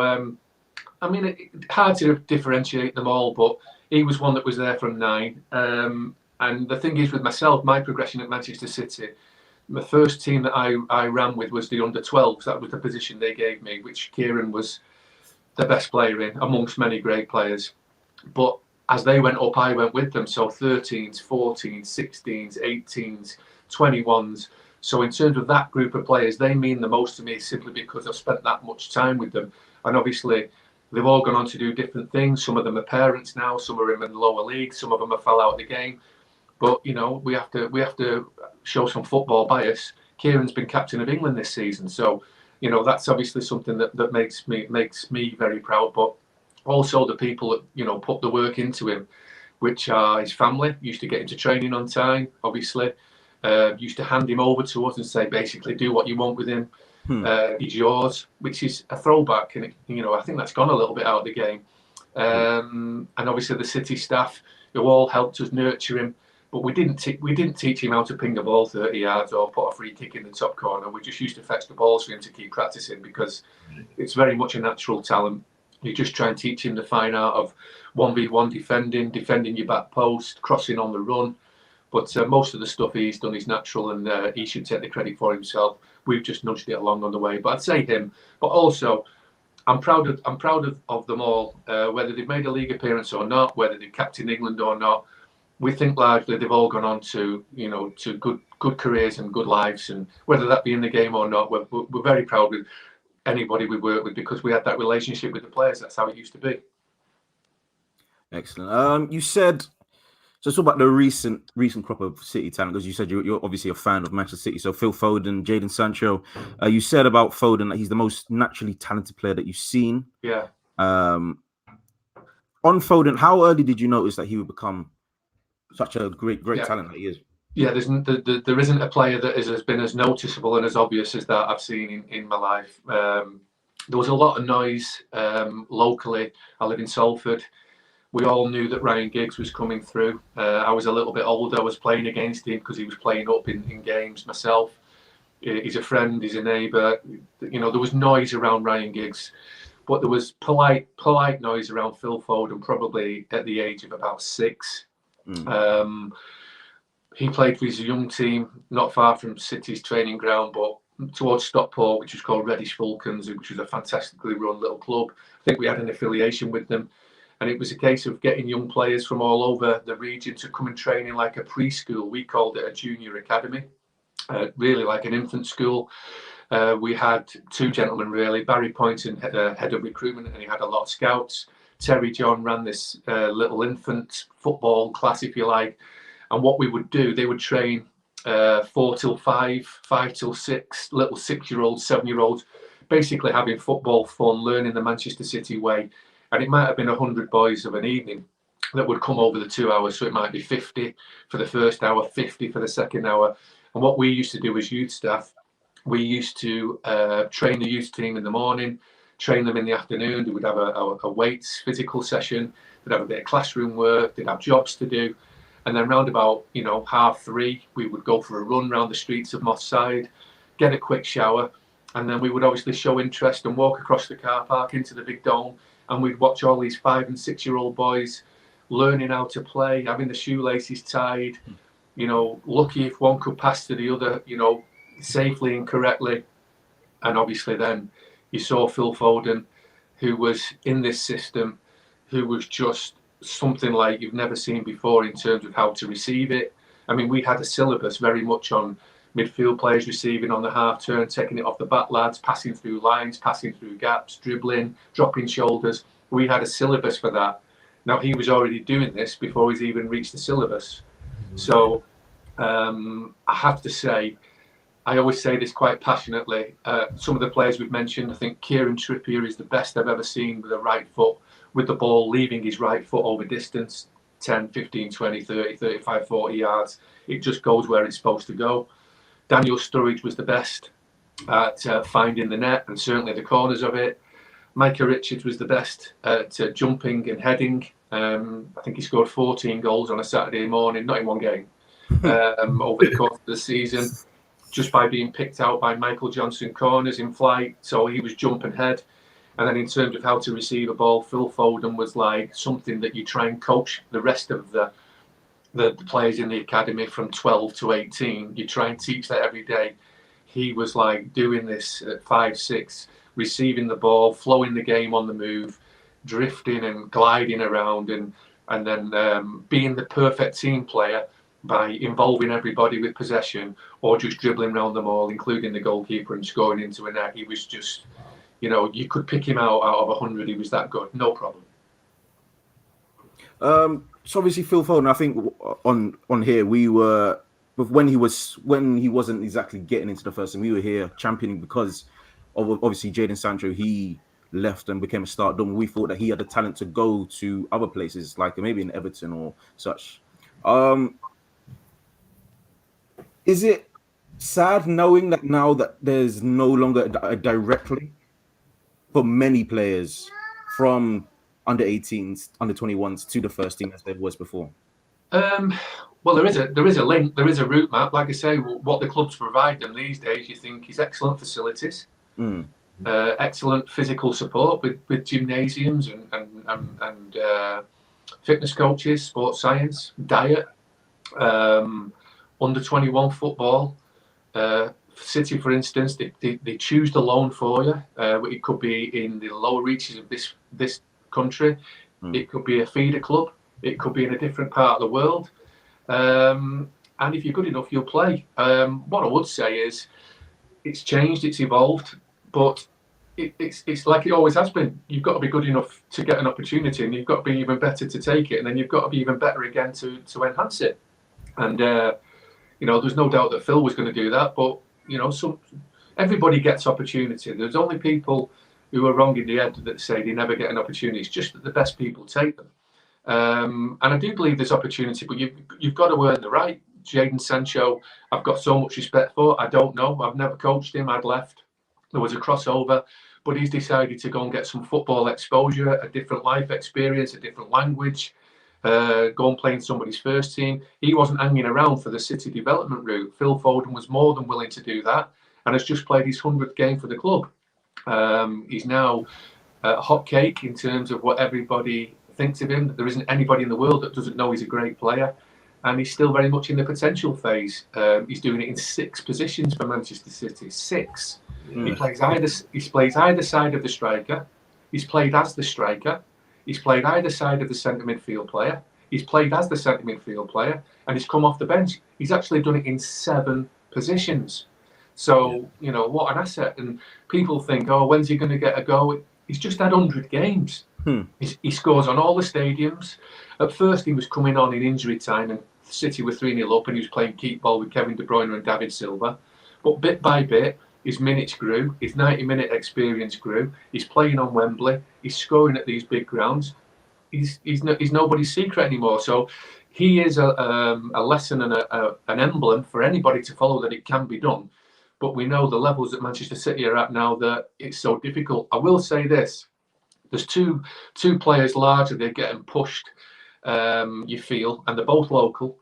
I mean, hard to differentiate them all, but he was one that was there from 9. And the thing is with myself, my progression at Manchester City, the first team that I ran with was the under-12s. That was the position they gave me, which Kieran was the best player in, amongst many great players. But as they went up, I went with them. So 13s, 14s, 16s, 18s, 21s. So in terms of that group of players, they mean the most to me simply because I've spent that much time with them. And obviously, they've all gone on to do different things. Some of them are parents now. Some are in the lower league. Some of them have fell out of the game. But you know, we have to show some football bias. Kieran's been captain of England this season, so you know that's obviously something that makes me very proud. But also the people that put the work into him, which are his family. Used to get into training on time, obviously. Used to hand him over to us and say, basically, do what you want with him. He's yours, which is a throwback, and I think that's gone a little bit out of the game. And obviously the City staff who all helped us nurture him. But we didn't teach him how to ping the ball 30 yards or put a free kick in the top corner. We just used to fetch the balls for him to keep practicing because it's very much a natural talent. You just try and teach him the fine art of 1v1 defending your back post, crossing on the run. But most of the stuff he's done is natural, and he should take the credit for himself. We've just nudged it along on the way. But I'd say him. But also, I'm proud of them all, whether they've made a league appearance or not, whether they've captained England or not. We think largely they've all gone on to good careers and good lives, and whether that be in the game or not, we're very proud with anybody we work with because we had that relationship with the players. That's how it used to be. Excellent. You said so. Talk about the recent crop of City talent, because you said you're obviously a fan of Manchester City. So Phil Foden, Jadon Sancho. You said about Foden that he's the most naturally talented player that you've seen. Yeah. On Foden, how early did you notice that he would become such a great talent that he is? Yeah, there isn't a player that has been as noticeable and as obvious as that I've seen in my life. There was a lot of noise locally. I live in Salford. We all knew that Ryan Giggs was coming through. I was a little bit older. I was playing against him because he was playing up in games myself. He's a friend. He's a neighbour. There was noise around Ryan Giggs, but there was polite noise around Phil Foden, probably at the age of about 6. He played for his young team, not far from City's training ground, but towards Stockport, which was called Reddish Falcons, which was a fantastically run little club. I think we had an affiliation with them. And it was a case of getting young players from all over the region to come and train in like a preschool. We called it a junior academy, really like an infant school. We had 2 gentlemen, really. Barry Poynton, head of recruitment, and he had a lot of scouts. Terry John ran this little infant football class, if you like. And what we would do, they would train 4 till 5, 5 till 6, little 6-year-olds, 7-year-olds, basically having football fun, learning the Manchester City way. And it might have been 100 boys of an evening that would come over the 2 hours. So it might be 50 for the first hour, 50 for the second hour. And what we used to do as youth staff, we used to train the youth team in the morning, train them in the afternoon. They would have a weights physical session. They'd have a bit of classroom work. They'd have jobs to do. And then round about 3:30, we would go for a run round the streets of Moss Side, get a quick shower. And then we would obviously show interest and walk across the car park into the big dome. And we'd watch all these 5- and 6-year-old boys learning how to play, having the shoelaces tied, lucky if one could pass to the other, safely and correctly. And obviously then you saw Phil Foden, who was in this system, who was just something like you've never seen before in terms of how to receive it. I mean, we had a syllabus very much on midfield players receiving on the half turn, taking it off the back lads, passing through lines, passing through gaps, dribbling, dropping shoulders. We had a syllabus for that. Now, he was already doing this before he's even reached the syllabus. So I have to say, I always say this quite passionately. Some of the players we've mentioned, I think Kieran Trippier is the best I've ever seen with a right foot, with the ball leaving his right foot over distance, 10, 15, 20, 30, 35, 40 yards. It just goes where it's supposed to go. Daniel Sturridge was the best at finding the net and certainly the corners of it. Micah Richards was the best at jumping and heading. I think he scored 14 goals on a Saturday morning, not in one game, over the course of the season, just by being picked out by Michael Johnson corners in flight. So he was jump and head. And then in terms of how to receive a ball, Phil Foden was like something that you try and coach the rest of the the players in the academy from 12 to 18. You try and teach that every day. He was like doing this at 5, 6, receiving the ball, flowing the game on the move, drifting and gliding around, and then being the perfect team player by involving everybody with possession or just dribbling around them all, including the goalkeeper, and scoring into a net. He was just, you could pick him out of 100. He was that good, no problem. So obviously Phil Foden, I think on here we were when he wasn't exactly getting into the first team, we were here championing because of obviously Jadon Sancho. He left and became a stardom. We thought that he had the talent to go to other places, like maybe in Everton or such. Is it sad knowing that now that there's no longer a directly for many players from under 18s, under 21s to the first team as there was before? Well, there is a link, there is a route map. Like I say, what the clubs provide them these days, you think, is excellent facilities, excellent physical support with gymnasiums and fitness coaches, sports science, diet, under 21 football. City, for instance, they choose the loan for you. It could be in the lower reaches of this country. It could be a feeder club. It could be in a different part of the world. And if you're good enough, you'll play. What I would say is it's changed, it's evolved, but it's like it always has been. You've got to be good enough to get an opportunity, and you've got to be even better to take it, and then you've got to be even better again to enhance it. And there's no doubt that Phil was going to do that, but everybody gets opportunity. There's only people who are wrong in the head that say they never get an opportunity. It's just that the best people take them. And I do believe there's opportunity, but you've got to earn the right. Jadon Sancho, I've got so much respect for. I don't know. I've never coached him. I'd left. There was a crossover, but he's decided to go and get some football exposure, a different life experience, a different language, go and play in somebody's first team. He wasn't hanging around for the City development route. Phil Foden was more than willing to do that and has just played his 100th game for the club. He's now a hot cake in terms of what everybody thinks of him. There isn't anybody in the world that doesn't know he's a great player, and he's still very much in the potential phase. He's doing it in 6 positions for Manchester City. 6. He plays either side of the striker. He's played as the striker. He's played either side of the centre midfield player. He's played as the centre midfield player, and he's come off the bench. He's actually done it in 7 positions. So, what an asset. And people think, when's he going to get a go? He's just had 100 games. He scores on all the stadiums. At first, he was coming on in injury time, and City were 3-0 up, and he was playing keep ball with Kevin De Bruyne and David Silva. But bit by bit, his minutes grew. His 90-minute experience grew. He's playing on Wembley. He's scoring at these big grounds. He's nobody's secret anymore. So he is a lesson and an emblem for anybody to follow that it can be done. But we know the levels that Manchester City are at now that it's so difficult. I will say this. There's two players largely, they're getting pushed, you feel, and they're both local.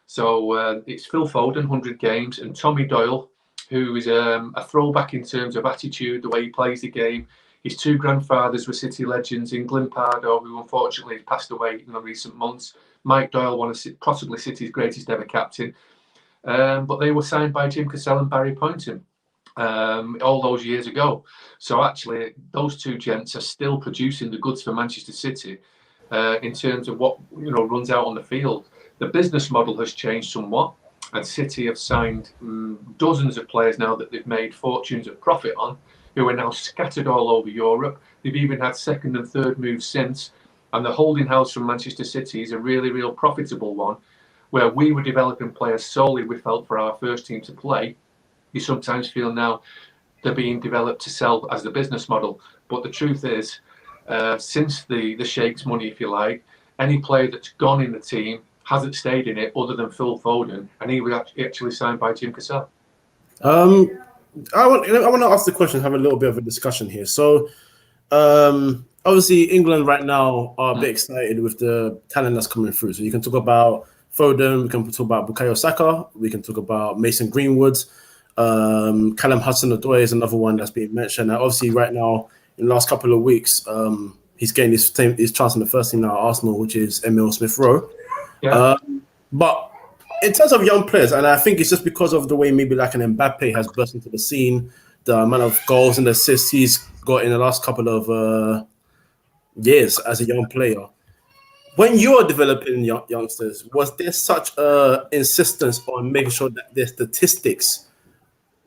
So it's Phil Foden, 100 games, and Tommy Doyle, who is a throwback in terms of attitude, the way he plays the game. His 2 grandfathers were City legends, in Glyn Pardoe, who unfortunately passed away in the recent months. Mike Doyle, possibly City's greatest ever captain. But they were signed by Jim Cassell and Barry Poynton all those years ago. So actually, those 2 gents are still producing the goods for Manchester City in terms of what runs out on the field. The business model has changed somewhat, and City have signed dozens of players now that they've made fortunes of profit on, who are now scattered all over Europe. They've even had second and third moves since, and the holding house from Manchester City is a really, real profitable one, where we were developing players solely we felt for our first team to play. You sometimes feel now they're being developed to sell as the business model. But the truth is, since the Sheikh's money, if you like, any player that's gone in the team hasn't stayed in it other than Phil Foden, and he was actually signed by Jim Cassell. I want to ask the question, have a little bit of a discussion here. So, obviously, England right now are a bit excited with the talent that's coming through. So you can talk about Foden, we can talk about Bukayo Saka, we can talk about Mason Greenwood, Callum Hudson-Odoi is another one that's being mentioned. And obviously, right now, in the last couple of weeks, he's gained his chance in the first team now at Arsenal, which is Emile Smith-Rowe. Yeah. But in terms of young players, and I think it's just because of the way maybe like an Mbappe has burst into the scene, the amount of goals and assists he's got in the last couple of years as a young player. When you are developing youngsters, was there such a insistence on making sure that their statistics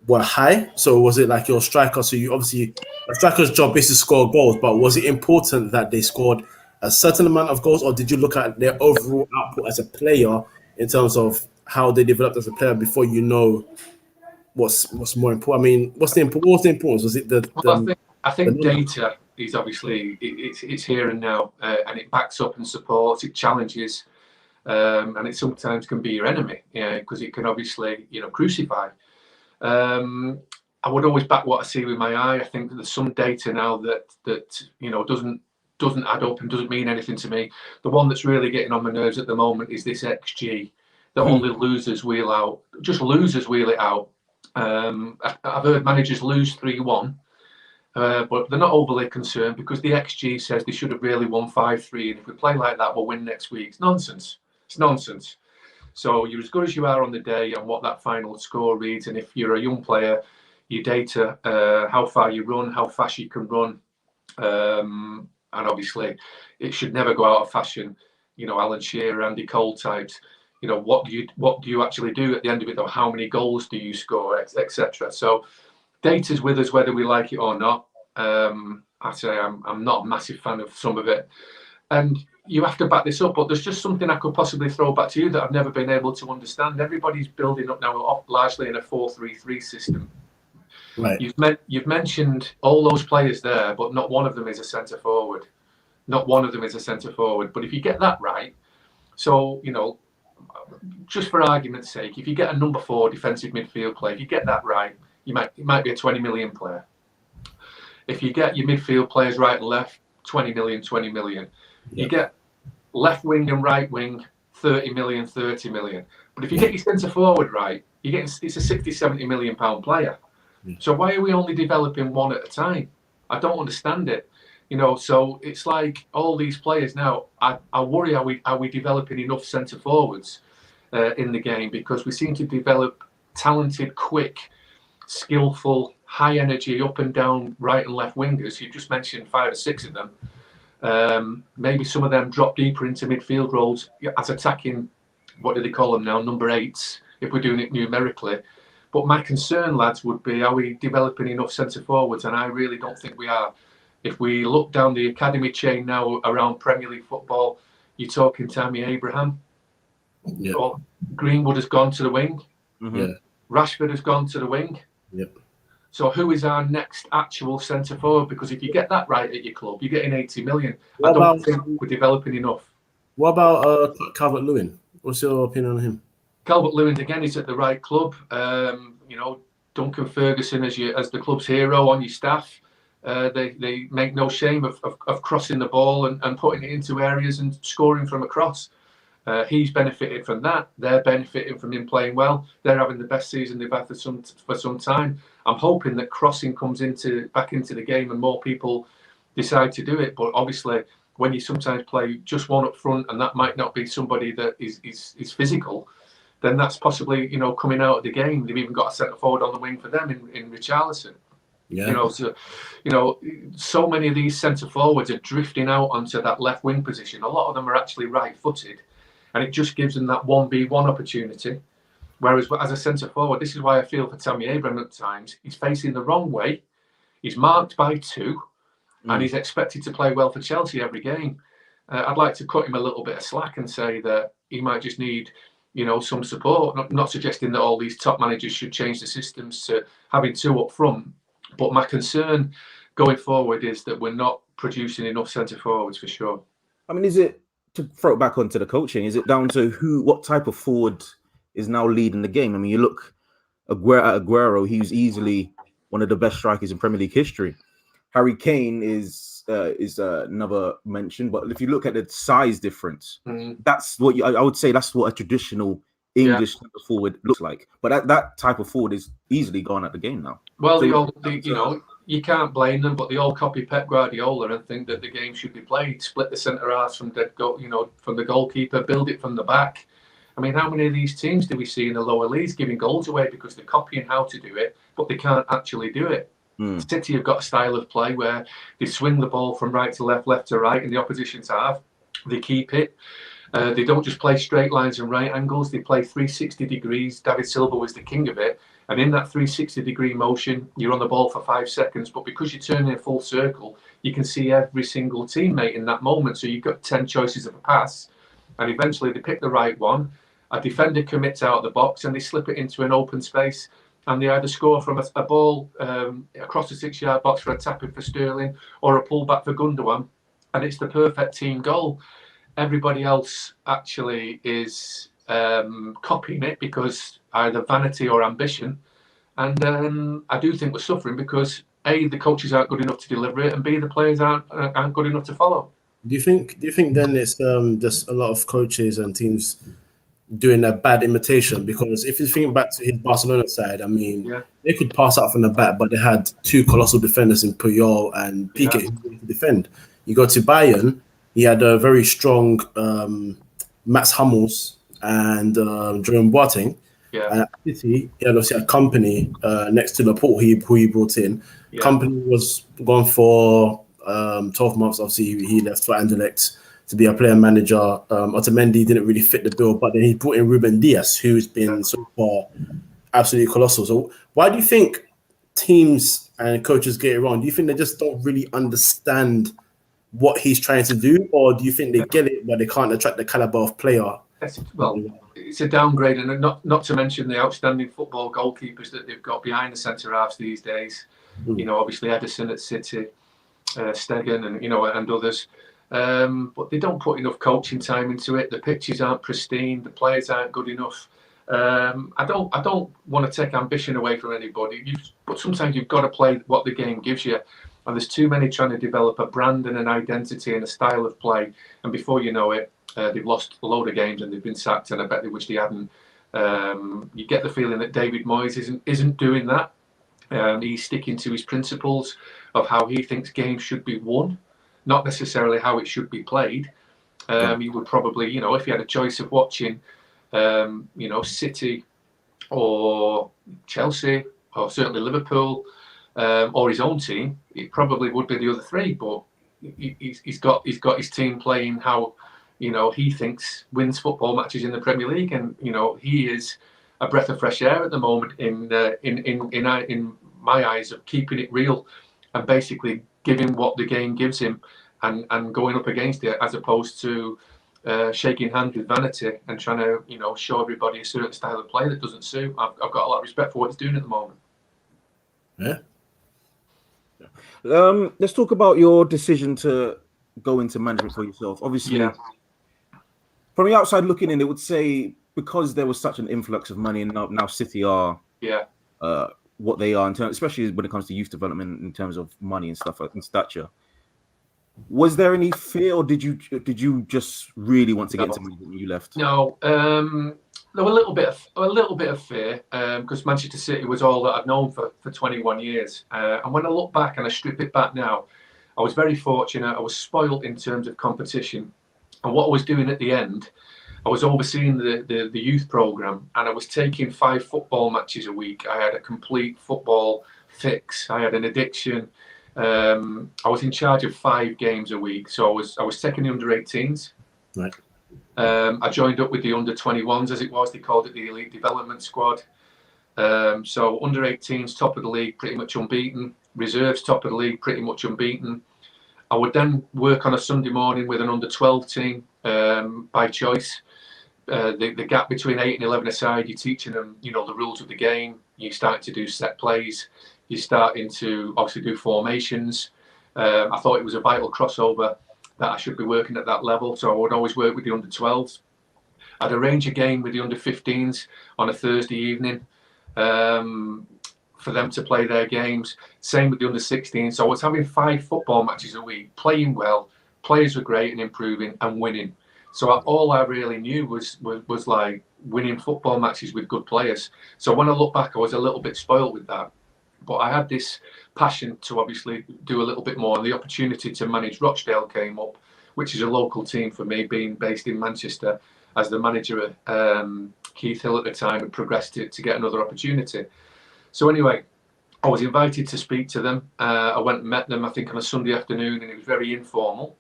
were high? So was it like your striker? So you obviously a striker's job is to score goals, but was it important that they scored a certain amount of goals, or did you look at their overall output as a player in terms of how they developed as a player before you know what's more important? I mean, what's the importance? Was it I think data is obviously it's here and now, and it backs up and supports, it challenges, and it sometimes can be your enemy, because it can obviously crucify. I would always back what I see with my eye. I think that there's some data now that doesn't add up and doesn't mean anything to me. The one that's really getting on my nerves at the moment is this XG that only losers wheel out. Just losers wheel it out. I've heard managers lose 3-1, but they're not overly concerned because the XG says they should have really won 5-3, and if we play like that, we'll win next week. It's nonsense. It's nonsense. So you're as good as you are on the day and what that final score reads. And if you're a young player, your data, how far you run, how fast you can run, and obviously it should never go out of fashion. Alan Shearer, Andy Cole types. What do you actually do at the end of it, though? How many goals do you score, etc. So data's with us whether we like it or not. I say I'm not a massive fan of some of it, and you have to back this up. But there's just something I could possibly throw back to you that I've never been able to understand. Everybody's building up now largely in a 4-3-3 system. Right. You've mentioned all those players there, but not one of them is a centre forward. Not one of them is a centre forward. But if you get that right, so just for argument's sake, if you get a number 4 defensive midfield player, if you get that right, you might be a 20 million player. If you get your midfield players right and left, 20 million. Yep. You get left wing and right wing, 30 million. But if you get your centre forward right, it's a 60, 70 million pound player. So why are we only developing one at a time? I don't understand it. So it's like all these players now. I worry, are we developing enough centre forwards in the game, because we seem to develop talented, quick, skillful, high energy up and down right and left wingers. You just mentioned 5 or 6 of them. Maybe some of them drop deeper into midfield roles as attacking, what do they call them now, number 8s, if we're doing it numerically. But my concern, lads, would be, are we developing enough centre forwards? And I really don't think we are. If we look down the academy chain now around Premier League football, you're talking Tammy Abraham. Yeah. Well, Greenwood has gone to the wing. Yeah. Rashford has gone to the wing. Yep. So who is our next actual centre forward? Because if you get that right at your club, you're getting 80 million. I don't think we're developing enough. What about Calvert-Lewin? What's your opinion on him? Calvert-Lewin, again, is at the right club. Duncan Ferguson as the club's hero on your staff. They make no shame of crossing the ball and putting it into areas and scoring from across. He's benefited from that. They're benefiting from him playing well. They're having the best season they've had for some time. I'm hoping that crossing comes back into the game and more people decide to do it. But obviously, when you sometimes play just one up front, and that might not be somebody that is physical, then that's possibly coming out of the game. They've even got a centre forward on the wing for them in Richarlison. Yeah. So many of these centre forwards are drifting out onto that left wing position. A lot of them are actually right-footed, and it just gives them that 1v1 opportunity. Whereas as a centre forward, this is why I feel for Tammy Abraham at times, he's facing the wrong way, he's marked by 2, and he's expected to play well for Chelsea every game. I'd like to cut him a little bit of slack and say that he might just need some support. Not suggesting that all these top managers should change the systems to having 2 up front. But my concern going forward is that we're not producing enough centre forwards for sure. I mean, is it, to throw it back onto the coaching, is it down to what type of forward is now leading the game? I mean, you look at Aguero, he's easily one of the best strikers in Premier League history. Harry Kane is another mention, but if you look at the size difference, that's what I would say that's what a traditional English centre forward looks like. But that type of forward is easily gone at the game now. Well, you can't blame them, but they all copy Pep Guardiola and think that the game should be played. Split the centre halves from the goalkeeper, build it from the back. I mean, how many of these teams do we see in the lower leagues giving goals away because they're copying how to do it, but they can't actually do it? City have got a style of play where they swing the ball from right to left, left to right in the opposition's half. They keep it. They don't just play straight lines and right angles. They play 360 degrees. David Silva was the king of it. And in that 360-degree motion, you're on the ball for 5 seconds. But because you're turning a full circle, you can see every single teammate in that moment. So you've got 10 choices of a pass. And eventually they pick the right one. A defender commits out of the box and they slip it into an open space. And they either score from a ball across the 6-yard box for a tap-in for Sterling or a pull-back for Gundogan. And it's the perfect team goal. Everybody else actually is copying it because either vanity or ambition. And I do think we're suffering because A, the coaches aren't good enough to deliver it, and B, the players aren't good enough to follow. Do you think then it's just a lot of coaches and teams doing a bad imitation? Because if you think back to his Barcelona side, I mean, they could pass out from the back, but they had 2 colossal defenders in Puyol and Piqué who to defend. You go to Bayern, he had a very strong Mats Hummels and Jerome Boateng. And at City, he obviously had Company next to Laporte, who he brought in. Company was gone for 12 months. Obviously, he left for Anderlecht to be a player manager. Otamendi didn't really fit the bill, but then he brought in Ruben Dias, who's been so far absolutely colossal. So why do you think teams and coaches get it wrong? Do you think they just don't really understand what he's trying to do, or do you think they get it but they can't attract the caliber of player? Well, it's a downgrade, and not to mention the outstanding football goalkeepers that they've got behind the centre halves these days. You know, obviously Ederson at City, Stegen, and and others. But they don't put enough coaching time into it. The pitches aren't pristine. The players aren't good enough. I don't want to take ambition away from anybody. But sometimes you've got to play what the game gives you. And there's too many trying to develop a brand and an identity and a style of play. And before you know it, they've lost a load of games and they've been sacked. And I bet they wish they hadn't. You get the feeling that David Moyes isn't doing that. He's sticking to his principles of how he thinks games should be won, not necessarily how it should be played. He would probably, if he had a choice of watching, City or Chelsea or certainly Liverpool or his own team, it probably would be the other 3. But he's got his team playing how he thinks wins football matches in the Premier League, and he is a breath of fresh air at the moment in my eyes of keeping it real and basically giving what the game gives him and going up against it, as opposed to shaking hands with vanity and trying to show everybody a certain style of play that doesn't suit. I've got a lot of respect for what he's doing at the moment. Let's talk about your decision to go into management for yourself. Obviously, from the outside looking in, it would say because there was such an influx of money, and now City are what they are in terms, especially when it comes to youth development in terms of money and stuff and stature. Was there any fear, or did you just really want to get into management when you left? No, there were a little bit of fear because Manchester City was all that I'd known for 21 years. And when I look back and I strip it back now, I was very fortunate. I was spoiled in terms of competition, and what I was doing at the end, I was overseeing the youth program, and I was taking 5 football matches a week. I had a complete football fix. I had an addiction. I was in charge of 5 games a week, so I was taking the under-18s. Right. I joined up with the under-21s, as it was. They called it the elite development squad. So under-18s, top of the league, pretty much unbeaten. Reserves, top of the league, pretty much unbeaten. I would then work on a Sunday morning with an under-12 team by choice. The gap between 8 and 11 aside, you're teaching them, the rules of the game. You start to do set plays. You're starting to obviously do formations. I thought it was a vital crossover that I should be working at that level. So I would always work with the under-12s. I'd arrange a game with the under-15s on a Thursday evening for them to play their games. Same with the under-16s. So I was having 5 football matches a week, playing well. Players were great and improving and winning. So all I really knew was like winning football matches with good players. So when I look back, I was a little bit spoiled with that. But I had this passion to obviously do a little bit more, and the opportunity to manage Rochdale came up, which is a local team for me, being based in Manchester. as the manager, Keith Hill at the time, had progressed to get another opportunity. So anyway, I was invited to speak to them. I went and met them, I think, on a Sunday afternoon, and it was very informal.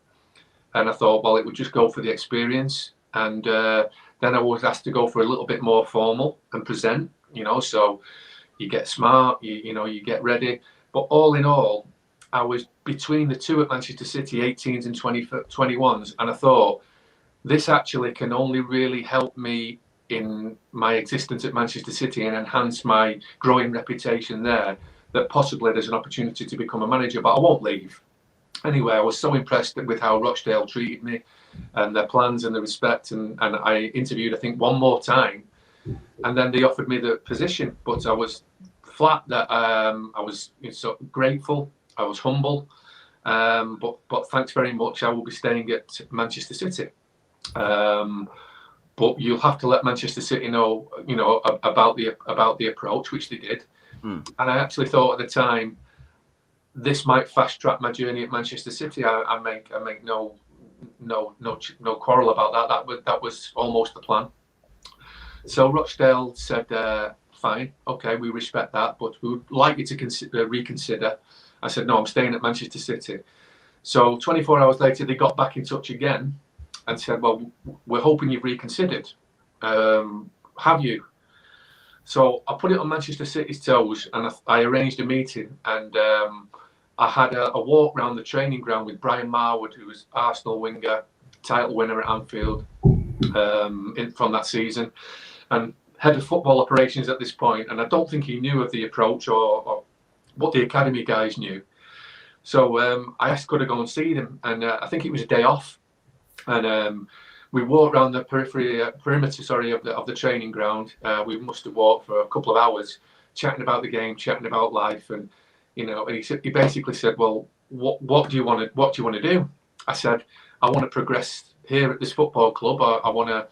And I thought, well, it would just go for the experience. And then I was asked to go for a little bit more formal and present, so you get smart, you get ready. But all in all, I was between the two at Manchester City, 18s and 21s. And I thought, this actually can only really help me in my existence at Manchester City and enhance my growing reputation there, that possibly there's an opportunity to become a manager, but I won't leave. Anyway, I was so impressed with how Rochdale treated me and their plans and the respect. And I interviewed, I think, one more time. And then they offered me the position. But I was flat that I was so grateful. I was humble. But thanks very much. I will be staying at Manchester City. But you'll have to let Manchester City know, about the approach, which they did. And I actually thought at the time, this might fast track my journey at Manchester City. I make no quarrel about that. That was almost the plan. So Rochdale said, fine, okay, we respect that, but we would like you to reconsider. I said, no, I'm staying at Manchester City. So 24 hours later, they got back in touch again and said, well, we're hoping you've reconsidered. Have you? So I put it on Manchester City's toes, and I arranged a meeting, and I had a walk around the training ground with Brian Marwood, who was Arsenal winger, title winner at Anfield from that season, and head of football operations at this point. And I don't think he knew of the approach or what the academy guys knew. So I asked, could I go and see them? And I think it was a day off. And we walked around the perimeter of the training ground. We must have walked for a couple of hours, chatting about the game, chatting about life, and and he basically said, well, what do you want to do? I said, I want to progress here at this football club. I want to,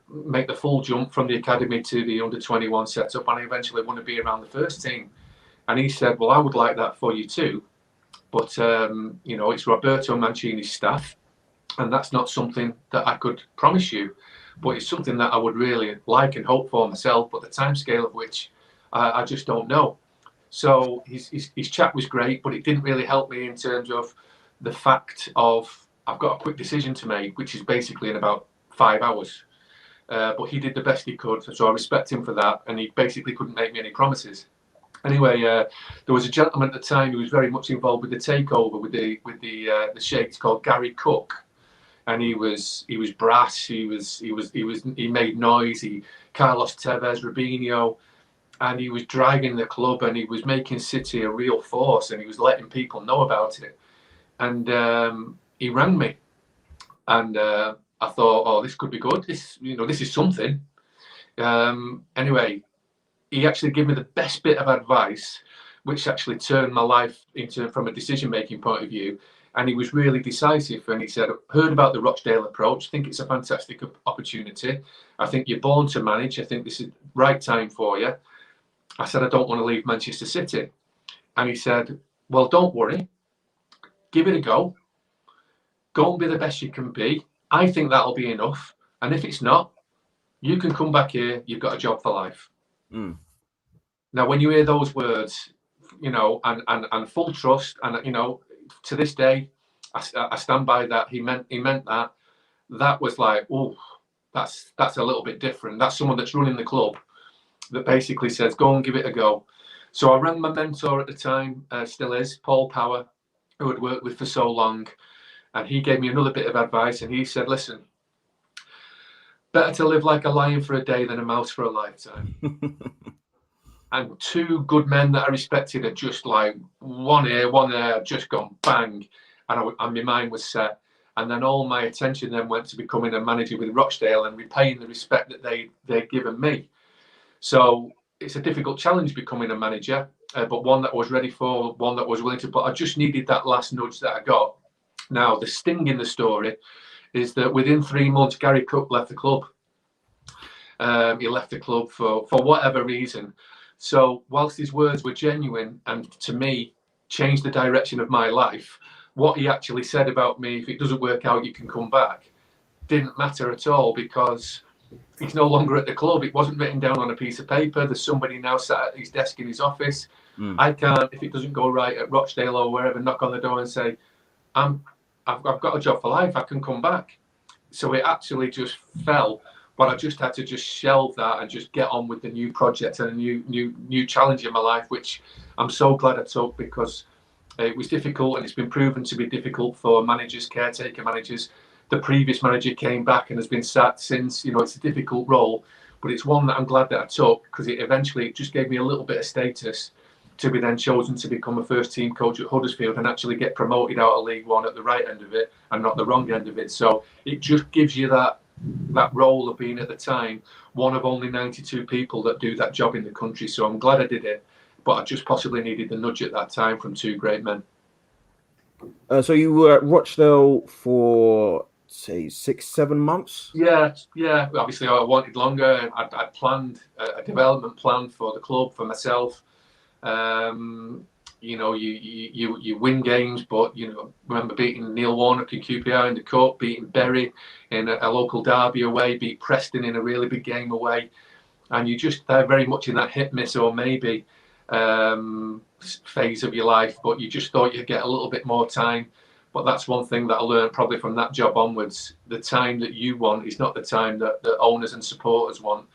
make the full jump from the academy to the under-21 setup, and I eventually want to be around the first team. And he said, well, I would like that for you too, but it's Roberto Mancini's staff, and that's not something that I could promise you, but it's something that I would really like and hope for myself, but the timescale of which I just don't know. So his chat was great, but it didn't really help me in terms of the fact of I've got a quick decision to make, which is basically in about 5 hours. But he did the best he could, so I respect him for that, and he basically couldn't make me any promises. Anyway, there was a gentleman at the time who was very much involved with the takeover with the Sheikhs, called Gary Cook, and he was brass. He made noise. Carlos Tevez, Robinho. And he was driving the club, and he was making City a real force, and he was letting people know about it. And he rang me, and I thought, oh, this could be good. This is something. Anyway, he actually gave me the best bit of advice, which actually turned my life into from a decision-making point of view. And he was really decisive. And he said, heard about the Rochdale approach. Think it's a fantastic opportunity. I think you're born to manage. I think this is the right time for you. I said, I don't want to leave Manchester City. And he said, well, don't worry. Give it a go. Go and be the best you can be. I think that'll be enough. And if it's not, you can come back here. You've got a job for life. Now, when you hear those words, and full trust, and, to this day, I stand by that. He meant that. That was like, oh, that's a little bit different. That's someone that's running the club that basically says, go and give it a go. So I rang my mentor at the time, still is, Paul Power, who I'd worked with for so long. And he gave me another bit of advice. And he said, listen, better to live like a lion for a day than a mouse for a lifetime. And two good men that I respected are just like one there, just gone bang. And my mind was set. And then all my attention then went to becoming a manager with Rochdale and repaying the respect that they'd given me. So it's a difficult challenge becoming a manager, but one that I was ready for, one that I was willing to, but I just needed that last nudge that I got. Now, the sting in the story is that within 3 months, Gary Cook left the club. He left the club for whatever reason. So whilst his words were genuine and to me changed the direction of my life, what he actually said about me, if it doesn't work out, you can come back, didn't matter at all because he's no longer at the club. It wasn't written down on a piece of paper. There's somebody now sat at his desk in his office. I can't, if it doesn't go right at Rochdale or wherever, knock on the door and say, I've got a job for life. I can come back. So it actually just fell. But I just had to just shelve that and just get on with the new project and a new challenge in my life, which I'm so glad I took because it was difficult and it's been proven to be difficult for managers, caretaker managers. The previous manager came back and has been sacked since. It's a difficult role, but it's one that I'm glad that I took because it just gave me a little bit of status to be then chosen to become a first team coach at Huddersfield and actually get promoted out of League One at the right end of it and not the wrong end of it. So it just gives you that role of being at the time one of only 92 people that do that job in the country. So I'm glad I did it, but I just possibly needed the nudge at that time from two great men. So you were at Rochdale for say 6-7 months? Yeah. Obviously, I wanted longer. I'd planned a development plan for the club, for myself. You win games, but remember beating Neil Warnock in QPR in the cup, beating Bury in a local derby away, beat Preston in a really big game away, and they're very much in that hit miss or maybe phase of your life. But you just thought you'd get a little bit more time. But that's one thing that I learned probably from that job onwards. The time that you want is not the time that the owners and supporters want.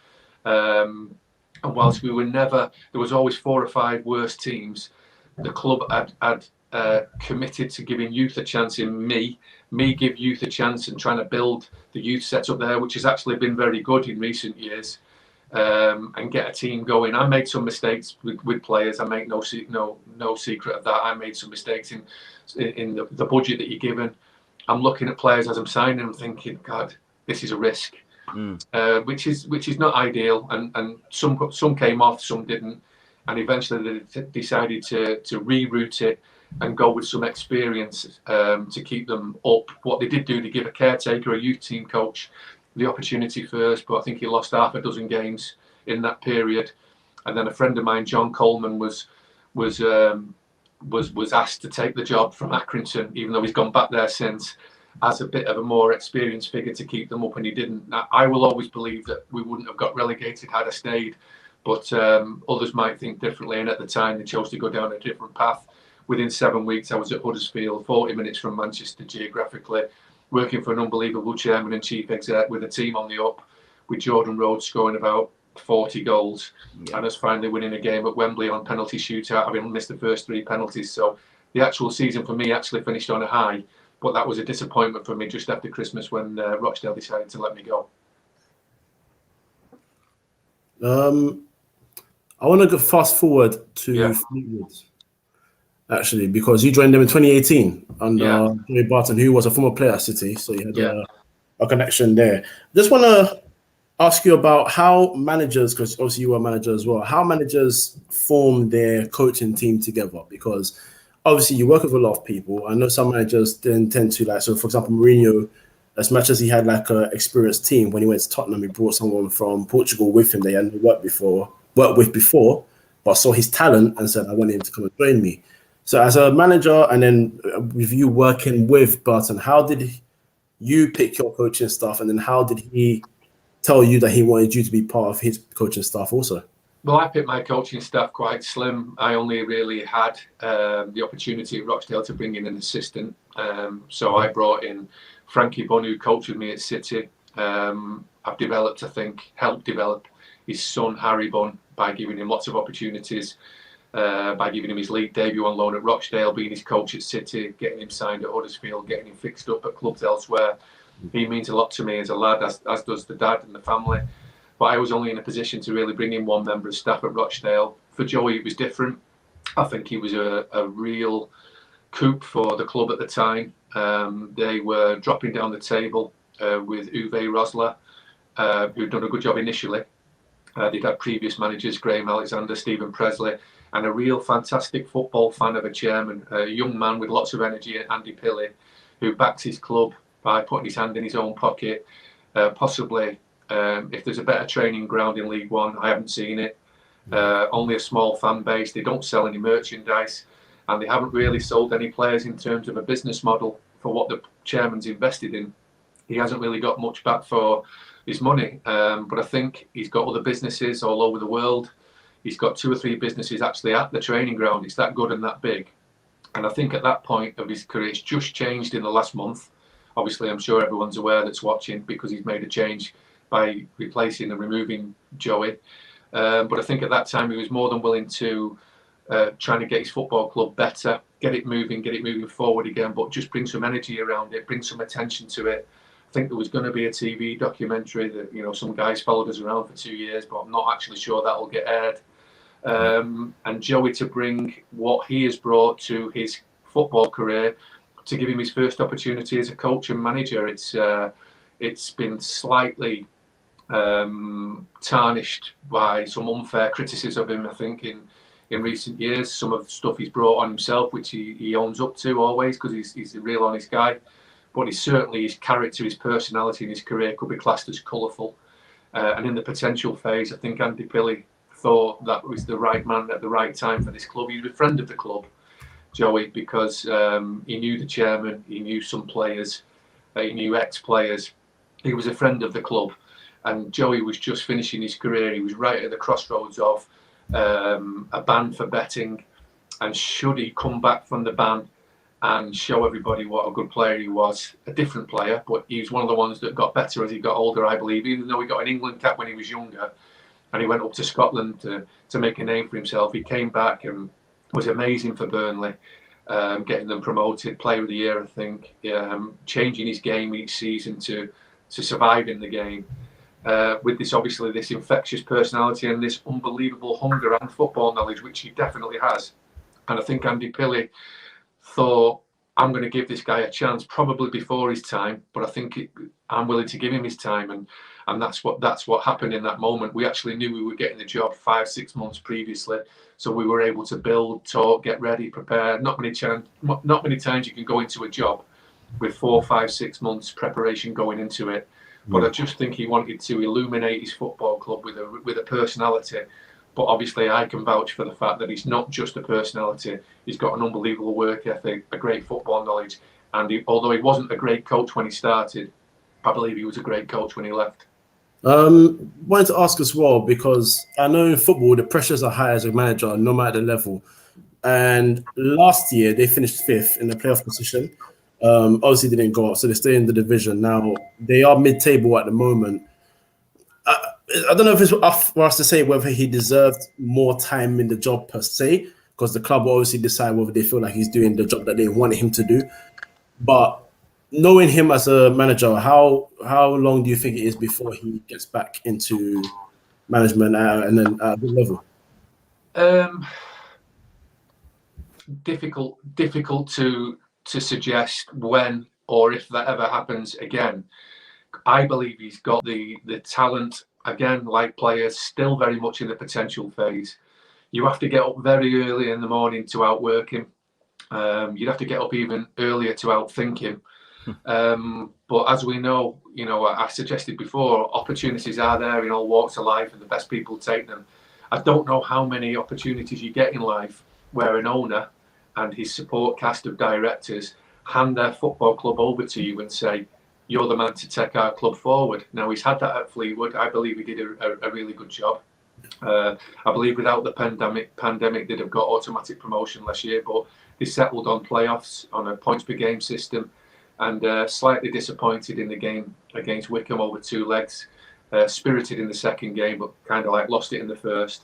And whilst we were there was always 4 or 5 worst teams. The club had committed to giving youth a chance in me give youth a chance and trying to build the youth setup there, which has actually been very good in recent years, and get a team going. I made some mistakes with players. I make no secret of that. I made some mistakes in the budget that you're given. I'm looking at players as I'm signing them thinking, God, this is a risk, which is not ideal. And some came off, some didn't. And eventually they decided to reroute it and go with some experience to keep them up. What they did do, they give a caretaker, a youth team coach, the opportunity first, but I think he lost half a dozen games in that period. And then a friend of mine, John Coleman, was asked to take the job from Accrington, even though he's gone back there since, as a bit of a more experienced figure to keep them up, and he didn't. Now, I will always believe that we wouldn't have got relegated had I stayed. But others might think differently, and at the time they chose to go down a different path. Within 7 weeks, I was at Huddersfield, 40 minutes from Manchester geographically, working for an unbelievable chairman and chief exec with a team on the up, with Jordan Rhodes scoring about 40 goals, and us finally winning a game at Wembley on penalty shootout, having missed the first 3 penalties. So the actual season for me actually finished on a high, but that was a disappointment for me just after Christmas when Rochdale decided to let me go. I want to go fast forward to Fleetwood, actually, because you joined them in 2018 under Joey Barton, who was a former player at City, so you had a connection there. Just want to ask you about how managers, because obviously you were a manager as well, how managers form their coaching team together, because obviously you work with a lot of people. I know some managers then tend to so for example, Mourinho, as much as he had like an experienced team, when he went to Tottenham, he brought someone from Portugal with him they hadn't worked with before, but saw his talent and said, I want him to come and join me. So as a manager, and then with you working with Barton, how did you pick your coaching staff, and then how did he tell you that he wanted you to be part of his coaching staff also? Well, I picked my coaching staff quite slim. I only really had the opportunity at Rochdale to bring in an assistant. So I brought in Frankie Bunn, who coached with me at City. I've helped develop his son, Harry Bunn, by giving him lots of opportunities, by giving him his league debut on loan at Rochdale, being his coach at City, getting him signed at Huddersfield, getting him fixed up at clubs elsewhere. He means a lot to me as a lad, as does the dad and the family. But I was only in a position to really bring in one member of staff at Rochdale. For Joey, it was different. I think he was a real coup for the club at the time. They were dropping down the table with Uwe Rosler, who'd done a good job initially. They'd had previous managers, Graham Alexander, Stephen Presley, and a real fantastic football fan of a chairman, a young man with lots of energy, Andy Pilley, who backs his club by putting his hand in his own pocket. Possibly, if there's a better training ground in League One, I haven't seen it. Only a small fan base. They don't sell any merchandise, and they haven't really sold any players in terms of a business model for what the chairman's invested in. he hasn't really got much back for his money. But I think he's got other businesses all over the world. He's got 2 or 3 businesses actually at the training ground. It's that good and that big. And I think at that point of his career, it's just changed in the last month. Obviously, I'm sure everyone's aware that's watching, because he's made a change by replacing and removing Joey. But I think at that time he was more than willing to trying to get his football club better, get it moving forward again, but just bring some energy around it, bring some attention to it. I think there was going to be a TV documentary that, you know, some guys followed us around for 2 years, but I'm not actually sure that'll get aired. And Joey to bring what he has brought to his football career, to give him his first opportunity as a coach and manager, it's been slightly tarnished by some unfair criticism of him, I think, in recent years. Some of the stuff he's brought on himself, which he owns up to always, because he's a real honest guy. But he's certainly, his character, his personality and his career could be classed as colourful. And in the potential phase, I think Andy Pilley thought that was the right man at the right time for this club. He was a friend of the club, Joey, because he knew the chairman, he knew some players, he knew ex-players. He was a friend of the club. And Joey was just finishing his career. He was right at the crossroads of a ban for betting. And should he come back from the ban and show everybody what a good player he was, a different player, but he was one of the ones that got better as he got older, I believe, even though he got an England cap when he was younger. And he went up to Scotland to make a name for himself. He came back and was amazing for Burnley, getting them promoted, Player of the Year, I think, changing his game each season to survive in the game. With this, obviously, this infectious personality and this unbelievable hunger and football knowledge, which he definitely has. And I think Andy Pilley thought, I'm going to give this guy a chance, probably before his time, but I think I'm willing to give him his time. And that's what happened in that moment. We actually knew we were getting the job 5-6 months previously, so we were able to build, talk, get ready, prepare. Not many times you can go into a job with 4, 5, 6 months preparation going into it. But I just think he wanted to illuminate his football club with a personality. But obviously, I can vouch for the fact that he's not just a personality. He's got an unbelievable work ethic, a great football knowledge, and although he wasn't a great coach when he started, I believe he was a great coach when he left. Wanted to ask as well, because I know in football the pressures are high as a manager, no matter the level. And last year they finished 5th in the playoff position. Obviously didn't go up, so they stay in the division. Now they are mid-table at the moment. I don't know if it's up for us to say whether he deserved more time in the job per se, because the club will obviously decide whether they feel like he's doing the job that they wanted him to do. But knowing him as a manager, how long do you think it is before he gets back into management and then at a good level? Difficult to suggest when or if that ever happens again. I believe he's got the talent, again, like players, still very much in the potential phase. You have to get up very early in the morning to outwork him. You'd have to get up even earlier to outthink him. But as we know, I suggested before, opportunities are there in all walks of life, and the best people take them. I don't know how many opportunities you get in life where an owner and his support cast of directors hand their football club over to you and say, you're the man to take our club forward. Now, he's had that at Fleetwood. I believe he did a really good job. I believe without the pandemic, they'd have got automatic promotion last year, but they settled on playoffs on a points per game system, and slightly disappointed in the game against Wickham over 2 legs. Spirited in the second game, but kind of like lost it in the first.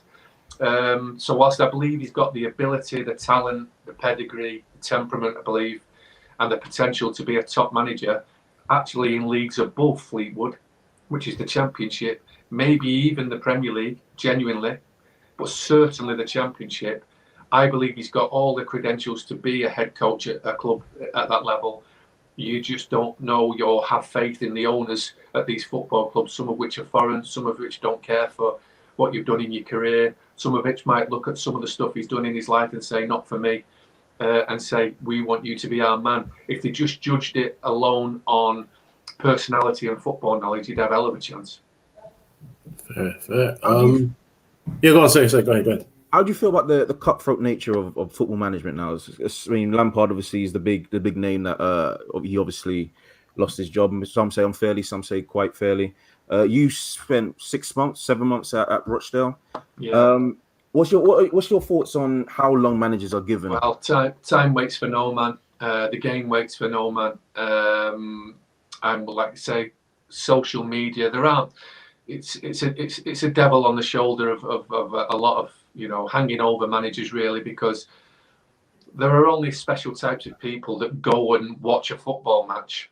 So whilst I believe he's got the ability, the talent, the pedigree, the temperament, I believe, and the potential to be a top manager, actually in leagues above Fleetwood, which is the Championship, maybe even the Premier League, genuinely, but certainly the Championship, I believe he's got all the credentials to be a head coach at a club at that level. You just don't know or have faith in the owners at these football clubs, some of which are foreign, some of which don't care for what you've done in your career, some of which might look at some of the stuff he's done in his life and say, not for me. And say, we want you to be our man. If they just judged it alone on personality and football knowledge, you'd have a hell of a chance. Fair. Yeah, go on, sorry, go ahead. How do you feel about the cutthroat nature of football management now? I mean, Lampard obviously is the big name that he obviously lost his job. Some say unfairly, some say quite fairly. You spent 6 months, 7 months at Rochdale. Yeah. What's your thoughts on how long managers are given? Well, time waits for no man. The game waits for no man. And like I say, social media. It's a devil on the shoulder of a lot of hanging over managers, really, because there are only special types of people that go and watch a football match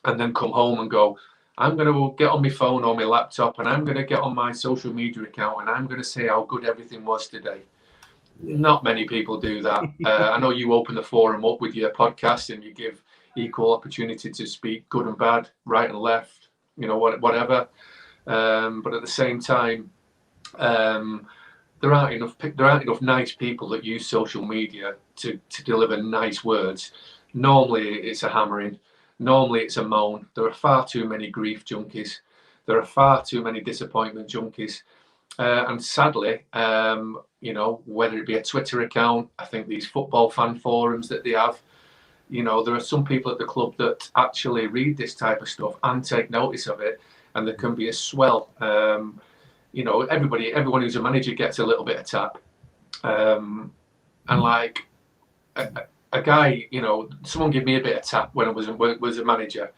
and then come home and go, I'm going to get on my phone or my laptop and I'm going to get on my social media account and I'm going to say how good everything was today. Not many people do that. I know you open the forum up with your podcast and you give equal opportunity to speak, good and bad, right and left, whatever. But at the same time, there aren't enough nice people that use social media to deliver nice words. Normally, it's a hammering. Normally, it's a moan. There are far too many grief junkies. There are far too many disappointment junkies. And sadly, whether it be a Twitter account, I think these football fan forums that they have, there are some people at the club that actually read this type of stuff and take notice of it. And there can be a swell. Everyone who's a manager gets a little bit of tap. And like a guy, someone gave me a bit of tap when I was a manager,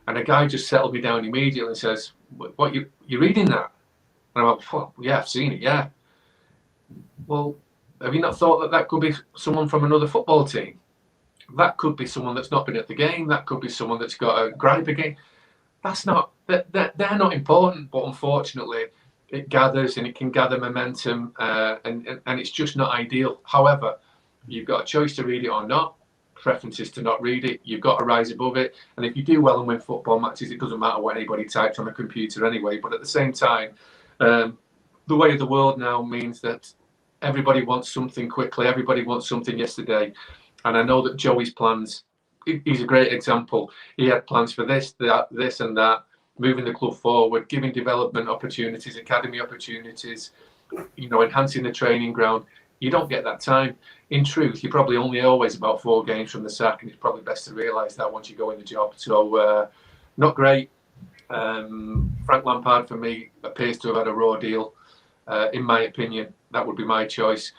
and a guy just settled me down immediately and says, "What you reading that?" And I'm like, well, "Yeah, I've seen it. Yeah." Well, have you not thought that could be someone from another football team? That could be someone that's not been at the game. That could be someone that's got a gripe again. That's not. They're not important, but unfortunately, it gathers and it can gather momentum, and it's just not ideal. However, you've got a choice to read it or not. Preference is to not read it. You've got to rise above it. And if you do well and win football matches, it doesn't matter what anybody types on a computer anyway. But at the same time, the way of the world now means that everybody wants something quickly. Everybody wants something yesterday. And I know that Joey's plans, he's a great example. He had plans for this and that, moving the club forward, giving development opportunities, academy opportunities, enhancing the training ground. You don't get that time. In truth, you're probably only always about 4 games from the sack, and it's probably best to realise that once you go in the job. So, not great. Frank Lampard, for me, appears to have had a raw deal. In my opinion, that would be my choice.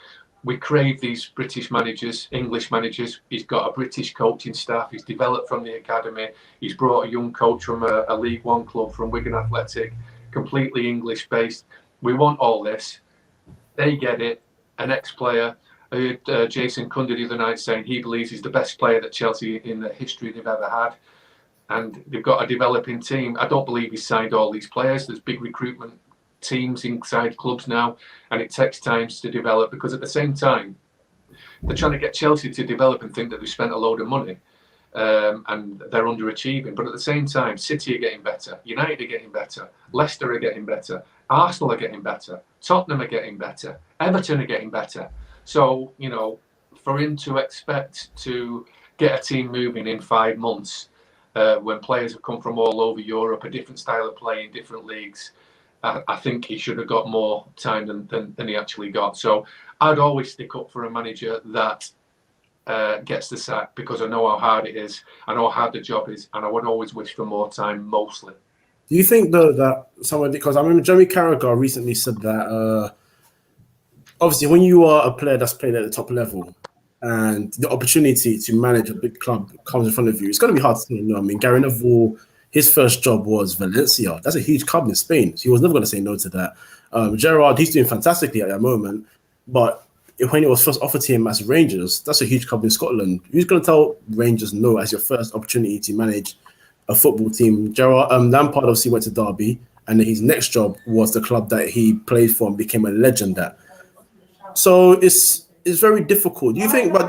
We crave these British managers, English managers. He's got a British coaching staff. He's developed from the academy. He's brought a young coach from a League One club, from Wigan Athletic, completely English-based. We want all this. They get it. An ex-player. I heard Jason Cundy the other night saying he believes he's the best player that Chelsea in the history they've ever had. And they've got a developing team. I don't believe he's signed all these players. There's big recruitment teams inside clubs now, and it takes time to develop, because at the same time, they're trying to get Chelsea to develop and think that they've spent a load of money, and they're underachieving. But at the same time, City are getting better, United are getting better, Leicester are getting better, Arsenal are getting better, Tottenham are getting better, Everton are getting better. So, for him to expect to get a team moving in 5 months, when players have come from all over Europe, a different style of play in different leagues, I think he should have got more time than he actually got. So I'd always stick up for a manager that gets the sack, because I know how hard it is, I know how hard the job is, and I would always wish for more time, mostly. Do you think, though, that someone, because I remember Jeremy Carragher recently said that obviously when you are a player that's played at the top level and the opportunity to manage a big club comes in front of you, it's going to be hard to say no. I mean, Gary Neville, his first job was Valencia. That's a huge club in Spain. So he was never going to say no to that. Gerrard, he's doing fantastically at that moment. But when it was first offered to him as Rangers, that's a huge club in Scotland. Who's going to tell Rangers no as your first opportunity to manage a football team? Lampard obviously went to Derby, and then his next job was the club that he played for and became a legend at. So it's very difficult. Do you think that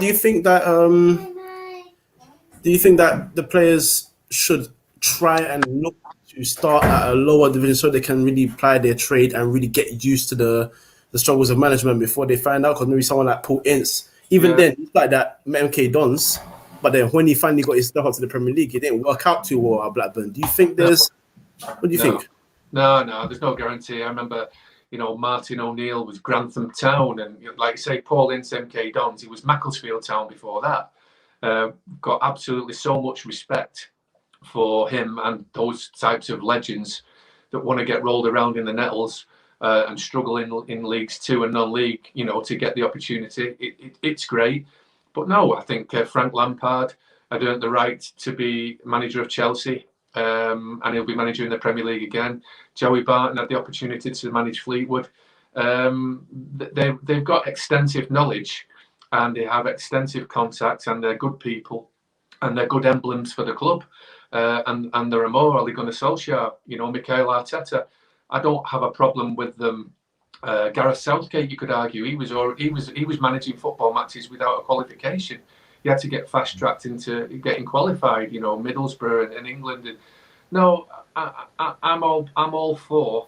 the players should try and look to start at a lower division so they can really apply their trade and really get used to the struggles of management before they find out? Because maybe someone like Paul Ince, then he's like that MK Dons, but then when he finally got his stuff up to the Premier League, it didn't work out too well at Blackburn. Do you think what do you think? No, there's no guarantee. I remember, Martin O'Neill was Grantham Town, and like you say, Paul Ince, MK Dons, he was Macclesfield Town before that. Got absolutely so much respect for him and those types of legends that want to get rolled around in the nettles and struggle in Leagues 2 and non-league, to get the opportunity. It's great. But no, I think Frank Lampard had earned the right to be manager of Chelsea, and he'll be manager in the Premier League again. Joey Barton had the opportunity to manage Fleetwood. They've got extensive knowledge, and they have extensive contacts, and they're good people, and they're good emblems for the club. And there are more. Ole Gunnar Solskjaer, Mikel Arteta. I don't have a problem with them. Gareth Southgate, you could argue, he was managing football matches without a qualification. He had to get fast tracked into getting qualified. Middlesbrough and England. And no, I'm all for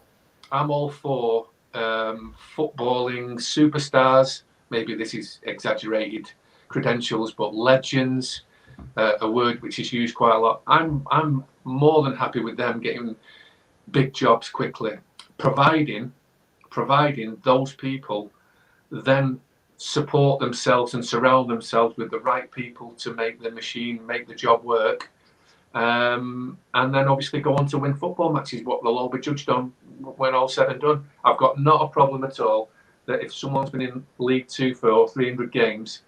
footballing superstars. Maybe this is exaggerated credentials, but legends, a word which is used quite a lot. I'm more than happy with them getting big jobs quickly, providing those people then support themselves and surround themselves with the right people to make the machine, make the job work, and then obviously go on to win football matches, what they'll all be judged on when all said and done. I've got not a problem at all that if someone's been in League 2 for 300 games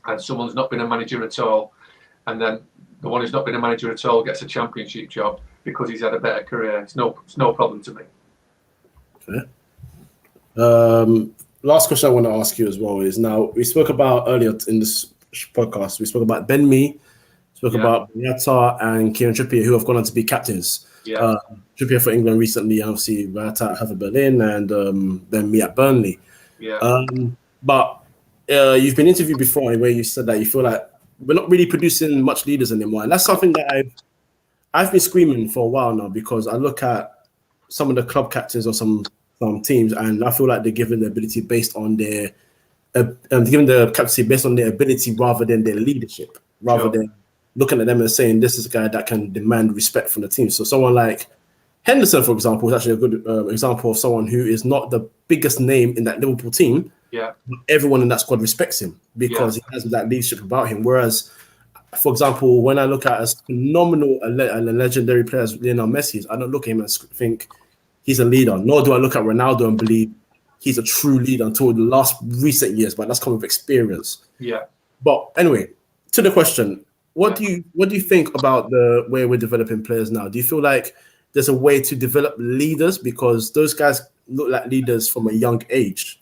and someone's not been a manager at all, and then the one who's not been a manager at all gets a championship job because he's had a better career. It's no problem to me. Okay. Last question I want to ask you as well is, now we spoke about earlier in this podcast, we spoke about Ben Mee, spoke about Boyata and Kieran Trippier, who have gone on to be captains. Trippier for England recently, obviously Boyata at Hertha Berlin, and Ben Mee at Burnley. But you've been interviewed before where you said that you feel like we're not really producing much leaders anymore, and that's something that I've been screaming for a while now, because I look at some of the club captains or some teams, and I feel like they're given the ability based on their given the captaincy based on their ability rather than their leadership, rather than looking at them and saying this is a guy that can demand respect from the team. So someone like Henderson, for example, is actually a good example of someone who is not the biggest name in that Liverpool team. But everyone in that squad respects him because he has that leadership about him. Whereas, for example, when I look at as phenomenal a legendary player as Lionel Messi, I don't look at him and think he's a leader. Nor do I look at Ronaldo and believe he's a true leader until the last recent years. But that's come with experience. But anyway, to the question, what do you think about the way we're developing players now? Do you feel like there's a way to develop leaders, because those guys look like leaders from a young age?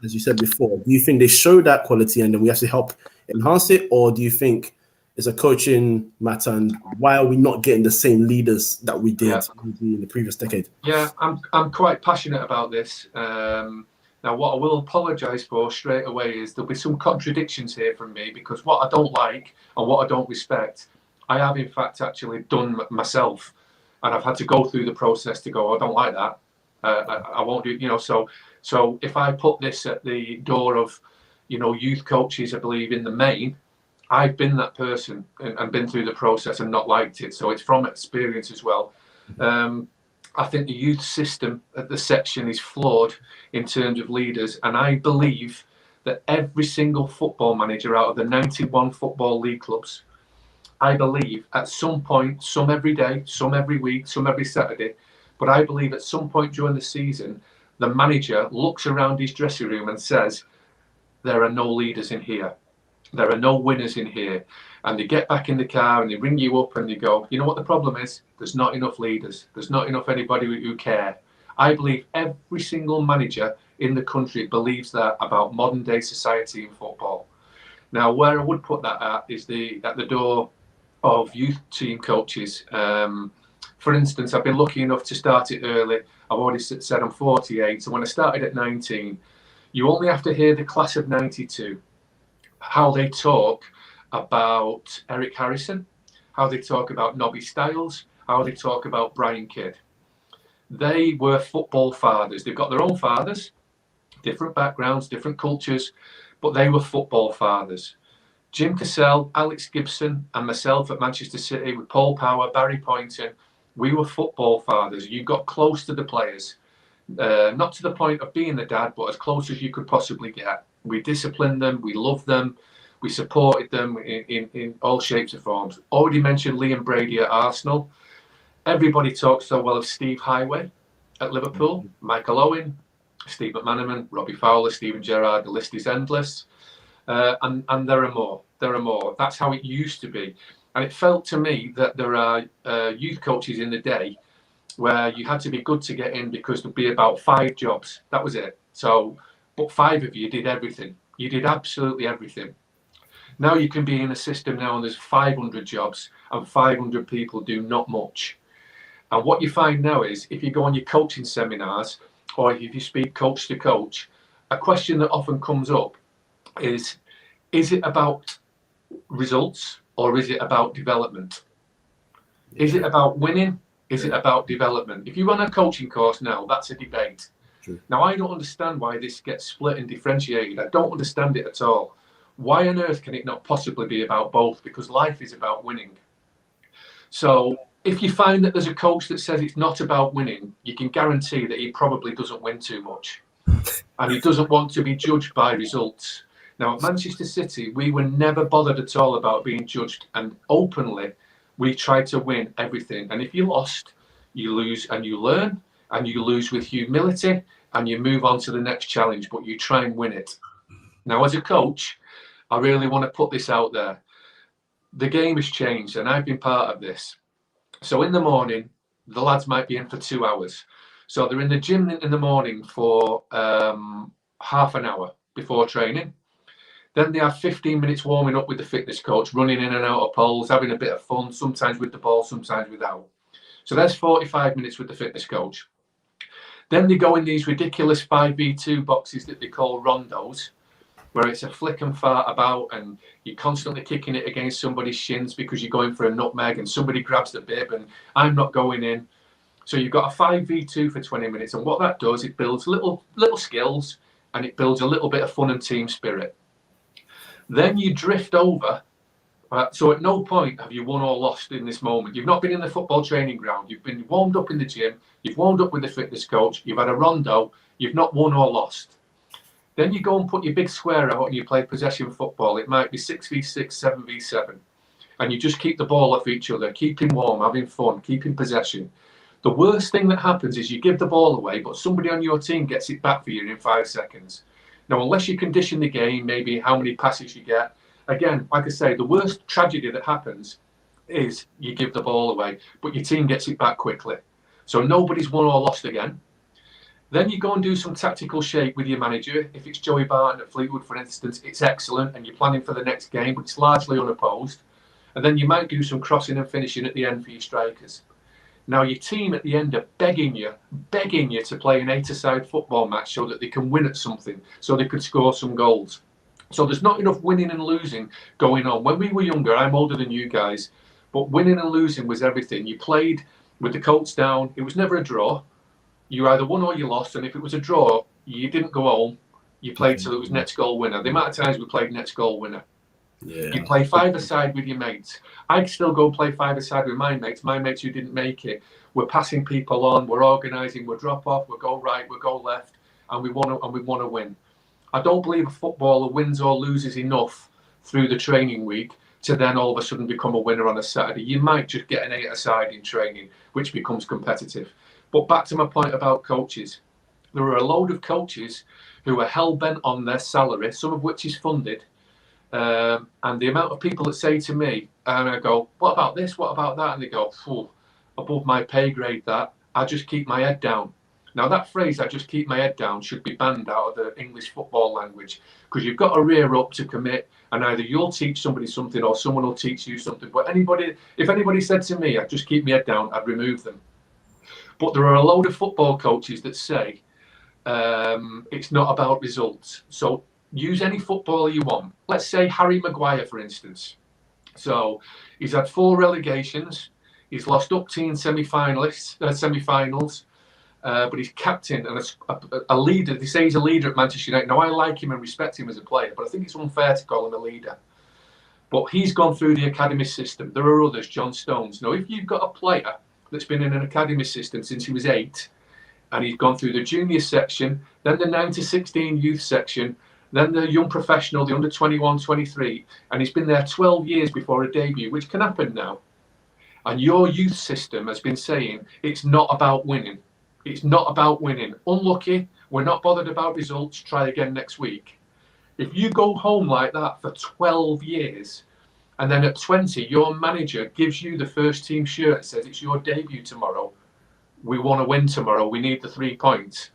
As you said before, do you think they show that quality and then we have to help enhance it, or do you think it's a coaching matter, and why are we not getting the same leaders that we did in the previous decade? I'm quite passionate about this. Now, what I will apologise for straight away is there'll be some contradictions here from me, because what I don't like and what I don't respect, I have in fact actually done myself, and I've had to go through the process to go, I don't like that. I won't do, so if I put this at the door of, youth coaches, I believe in the main, I've been that person and been through the process and not liked it. So it's from experience as well. I think the youth system at the section is flawed in terms of leaders. And I believe that every single football manager out of the 91 Football League clubs, I believe at some point, some every day, some every week, some every Saturday, but I believe at some point during the season, the manager looks around his dressing room and says, there are no leaders in here. There are no winners in here. And they get back in the car and they ring you up and they go, you know what the problem is? There's not enough leaders. There's not enough anybody who care. I believe every single manager in the country believes that about modern day society in football. Now, where I would put that at is at the door of youth team coaches. For instance, I've been lucky enough to start it early. I've already said I'm 48. So when I started at 19, you only have to hear the class of 92, how they talk about Eric Harrison, how they talk about Nobby Stiles, how they talk about Brian Kidd. They were football fathers. They've got their own fathers, different backgrounds, different cultures, but they were football fathers. Jim Cassell, Alex Gibson, and myself at Manchester City with Paul Power, Barry Poynton, we were football fathers. You got close to the players, not to the point of being the dad, but as close as you could possibly get. We disciplined them, we loved them, We supported them in all shapes and forms. Already mentioned Liam Brady at Arsenal. Everybody talks so well of Steve Highway at Liverpool, Michael Owen, Steve McManaman, Robbie Fowler, Steven Gerrard. The list is endless. And there are more. There are more. That's how it used to be. And it felt to me that there are youth coaches in the day where you had to be good to get in because there'd be about 5 jobs. That was it. So, but 5 of you did everything. You did absolutely everything. Now you can be in a system now and there's 500 jobs and 500 people do not much. And what you find now is if you go on your coaching seminars or if you speak coach to coach, a question that often comes up is it about results or is it about development? Is it about winning? Is it about development? If you run a coaching course now, that's a debate. True. Now, I don't understand why this gets split and differentiated. I don't understand it at all. Why on earth can it not possibly be about both? Because life is about winning. So if you find that there's a coach that says it's not about winning, you can guarantee that he probably doesn't win too much. And he doesn't want to be judged by results. Now, at Manchester City, we were never bothered at all about being judged. And openly, we tried to win everything. And if you lost, you lose and you learn. And you lose with humility. And you move on to the next challenge. But you try and win it. Now, as a coach, I really want to put this out there. The game has changed. And I've been part of this. So in the morning, the lads might be in for 2 hours. So they're in the gym in the morning for half an hour before training. Then they have 15 minutes warming up with the fitness coach, running in and out of poles, having a bit of fun, sometimes with the ball, sometimes without. So there's 45 minutes with the fitness coach. Then they go in these ridiculous 5v2 boxes that they call rondos, where it's a flick and fart about and you're constantly kicking it against somebody's shins because you're going for a nutmeg and somebody grabs the bib and I'm not going in. So you've got a 5v2 for 20 minutes. And what that does, it builds little skills and it builds a little bit of fun and team spirit. Then you drift over. So at no point have you won or lost in this moment. You've not been in the football training ground. You've been warmed up in the gym. You've warmed up with the fitness coach. You've had a rondo. You've not won or lost. Then you go and put your big square out and you play possession football. It might be 6v6, 7v7. And you just keep the ball off each other, keeping warm, having fun, keeping possession. The worst thing that happens is you give the ball away, but somebody on your team gets it back for you in 5 seconds. Now, unless you condition the game, maybe how many passes you get. Again, like I say, the worst tragedy that happens is you give the ball away, but your team gets it back quickly. So nobody's won or lost again. Then you go and do some tactical shape with your manager. If it's Joey Barton at Fleetwood, for instance, it's excellent and you're planning for the next game, but it's largely unopposed. And then you might do some crossing and finishing at the end for your strikers. Now, your team at the end are begging you to play an 8-a-side football match so that they can win at something, so they could score some goals. So there's not enough winning and losing going on. When we were younger, I'm older than you guys, but winning and losing was everything. You played with the coats down. It was never a draw. You either won or you lost, and if it was a draw, you didn't go home. You played till it was next goal winner. The amount of times we played next goal winner. Yeah. You play 5-a-side with your mates. I'd still go and play 5-a-side with my mates who didn't make it. We're passing people on, we're organising, we're drop off, we'll go right, we'll go left, and we want to win. I don't believe a footballer wins or loses enough through the training week to then all of a sudden become a winner on a Saturday. You might just get an 8-a-side in training, which becomes competitive. But back to my point about coaches. There are a load of coaches who are hell-bent on their salary, some of which is funded. And the amount of people that say to me, and I go, what about this? What about that? And they go, above my pay grade that. I just keep my head down. Now, that phrase, I just keep my head down, should be banned out of the English football language because you've got to rear up to commit and either you'll teach somebody something or someone will teach you something. But if anybody said to me, I just keep my head down, I'd remove them. But there are a load of football coaches that say it's not about results. So use any footballer you want. Let's say Harry Maguire, for instance. So he's had 4 relegations. He's lost up to semi-finals, but he's captain and a leader. They say he's a leader at Manchester United. Now, I like him and respect him as a player, but I think it's unfair to call him a leader. But he's gone through the academy system. There are others, John Stones. Now, if you've got a player that's been in an academy system since he was 8, and he's gone through the junior section, then the 9 to 16 youth section, then the young professional, the under 21, 23, and he's been there 12 years before a debut, which can happen now. And your youth system has been saying it's not about winning. It's not about winning. Unlucky, we're not bothered about results, try again next week. If you go home like that for 12 years, and then at 20, your manager gives you the first team shirt and says it's your debut tomorrow, we want to win tomorrow, we need the 3 points.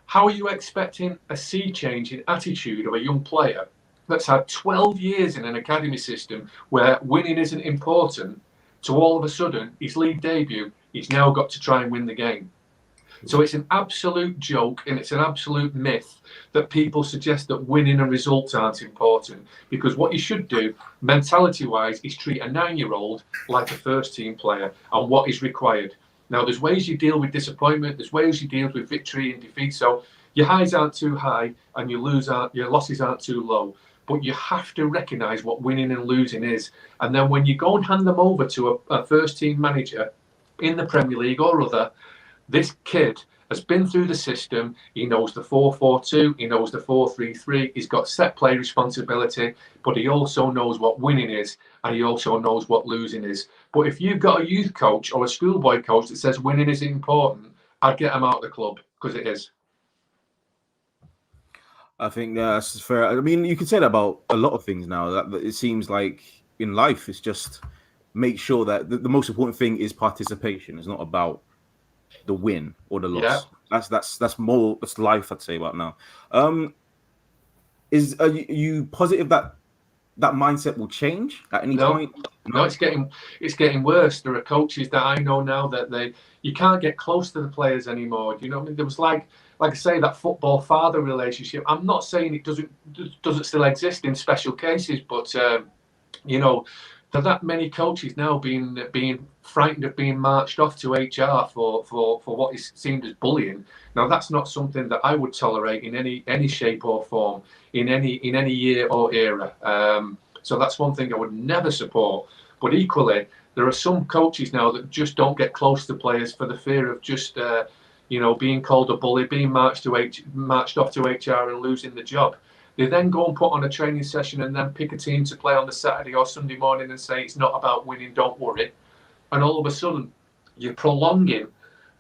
How are you expecting a sea change in attitude of a young player that's had 12 years in an academy system where winning isn't important, to all of a sudden, his league debut, he's now got to try and win the game? So it's an absolute joke and it's an absolute myth that people suggest that winning and results aren't important, because what you should do, mentality-wise, is treat a 9-year-old like a first-team player and what is required. Now, there's ways you deal with disappointment, there's ways you deal with victory and defeat, so your highs aren't too high and your losses aren't too low. But you have to recognise what winning and losing is. And then when you go and hand them over to a first-team manager in the Premier League or other, this kid has been through the system. He knows the 4-4-2, he knows the 4-3-3, he's got set play responsibility, but he also knows what winning is, and he also knows what losing is. But if you've got a youth coach or a schoolboy coach that says winning is important, I'd get him out of the club, because it is. I think that's fair. I mean, you could say that about a lot of things now. That it seems like in life, it's just make sure that the most important thing is participation. It's not about the win or the loss. Yeah. That's more. That's life, I'd say, about now. Are you positive that mindset will change at any point? No, it's getting worse. There are coaches that I know now that you can't get close to the players anymore. You know what I mean? There was like I say, that football father relationship. I'm not saying it doesn't still exist in special cases, but you know, there are that many coaches now being frightened of being marched off to HR for what is seen as bullying. Now, that's not something that I would tolerate in any shape or form, in any year or era. So that's one thing I would never support. But equally, there are some coaches now that just don't get close to players for the fear of just being called a bully, being marched off to HR and losing the job. They then go and put on a training session and then pick a team to play on the Saturday or Sunday morning and say it's not about winning, don't worry. And all of a sudden, you're prolonging,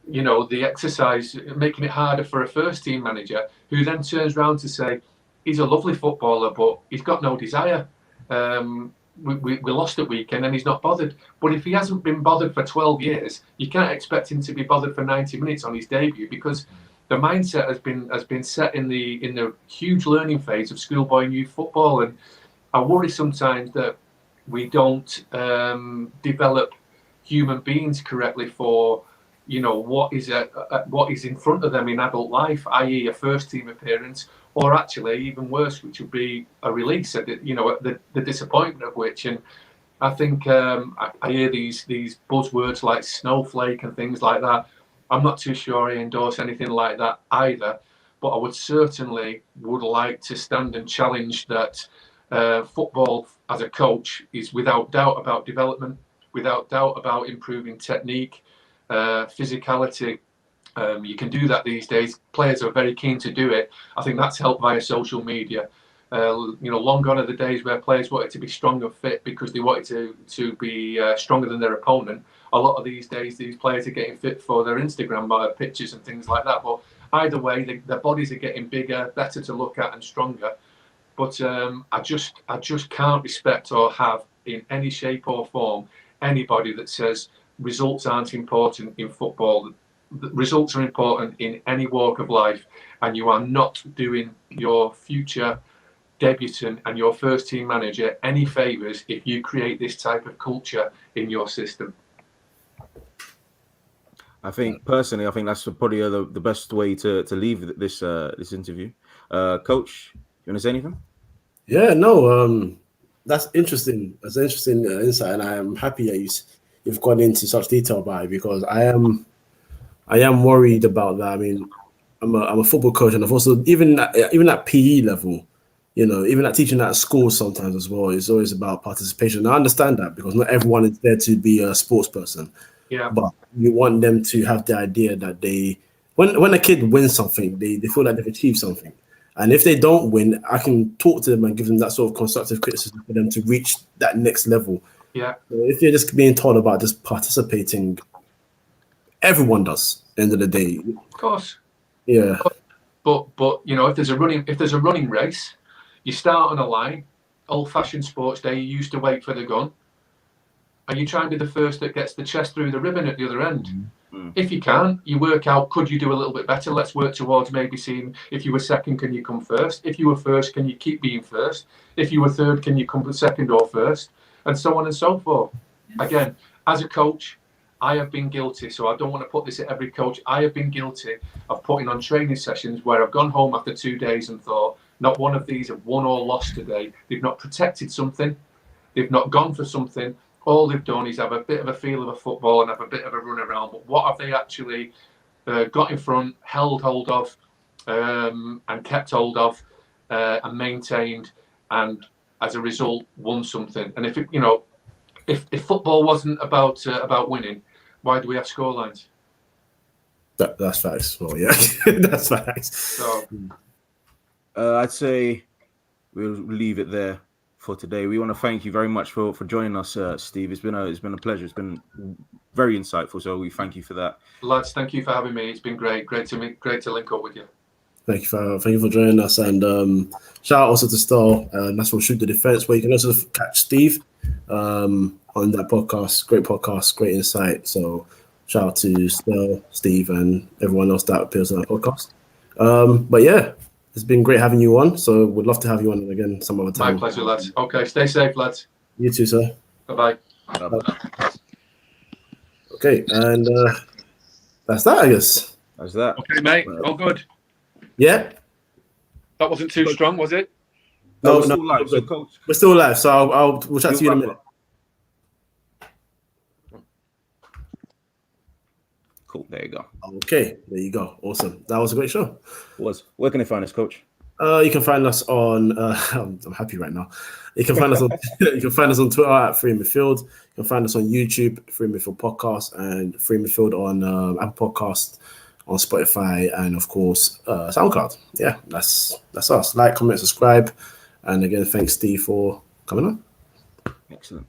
the exercise, making it harder for a first team manager who then turns around to say, he's a lovely footballer, but he's got no desire. We lost at weekend and he's not bothered. But if he hasn't been bothered for 12 years, you can't expect him to be bothered for 90 minutes on his debut, because the mindset has been set in the huge learning phase of schoolboy and youth football. And I worry sometimes that we don't develop human beings correctly for what is in front of them in adult life, i.e. a first team appearance, or actually even worse, which would be a release at the disappointment of which. And I think I hear these buzzwords like snowflake and things like that. I'm not too sure I endorse anything like that either, but I would certainly like to stand and challenge that football as a coach is without doubt about development, without doubt about improving technique, physicality. You can do that these days. Players are very keen to do it. I think that's helped via social media. Long gone are the days where players wanted to be strong and fit because they wanted to be stronger than their opponent. A lot of these days, these players are getting fit for their Instagram pictures and things like that. But either way, their bodies are getting bigger, better to look at and stronger. But I just can't respect or have in any shape or form anybody that says results aren't important in football. Results are important in any walk of life, and you are not doing your future debutant and your first team manager any favours if you create this type of culture in your system. I think personally, that's probably the best way to leave this interview. Coach, you want to say anything? Yeah, no, that's interesting. That's an interesting insight, and I am happy that you've gone into such detail about it, because I am worried about that. I mean, I'm a football coach, and I've also even at PE level, even at teaching at school sometimes as well, it's always about participation. I understand that, because not everyone is there to be a sports person. Yeah. But you want them to have the idea that when a kid wins something, they feel like they've achieved something. And if they don't win, I can talk to them and give them that sort of constructive criticism for them to reach that next level. Yeah. If you're just being told about just participating, everyone does. At the end of the day, of course. Yeah. But you know, if there's a running race, you start on a line. Old-fashioned sports day, you used to wait for the gun. Are you trying to be the first that gets the chest through the ribbon at the other end? Mm-hmm. If you can't, you work out, could you do a little bit better? Let's work towards maybe seeing if you were second, can you come first? If you were first, can you keep being first? If you were third, can you come second or first? And so on and so forth. Again, as a coach, I have been guilty, so I don't want to put this at every coach. I have been guilty of putting on training sessions where I've gone home after 2 days and thought, not one of these have won or lost today. They've not protected something. They've not gone for something. All they've done is have a bit of a feel of a football and have a bit of a run around. But what have they actually got in front, held hold of, and kept hold of, and maintained, and as a result, won something? And if football wasn't about winning, why do we have scorelines? That's facts. Well, yeah, that's facts. So, I'd say we'll leave it there for today. We want to thank you very much for joining us, Steve. It's been a pleasure. It's been very insightful. So we thank you for that, lads. Thank you for having me. It's been great to link up with you. Thank you for joining us, and shout out also to Star. That's what Shoot the Defense, where you can also catch Steve on that podcast. Great podcast, great insight. So shout out to Star, Steve, and everyone else that appears on that podcast. But yeah, it's been great having you on. So we'd love to have you on again some other time. My pleasure, lads. Okay, stay safe, lads. You too, sir. Bye-bye. Okay, and that's that, I guess. That's that. Okay, mate. All good. Yeah. That wasn't too strong, was it? No, we're still live. So, Coach, we're still live. So we'll chat to you in a minute. Cool. There you go. Okay, there you go. Awesome. That was a great show. Where can they find us, Coach? You can find us on. I'm happy right now. You can find us on. You can find us on Twitter at 3inMidfield. You can find us on YouTube, 3inMidfield Podcast, and 3inMidfield on Apple Podcast, on Spotify, and of course SoundCloud. Yeah, that's us. Like, comment, subscribe, and again, thanks Steve for coming on. Excellent.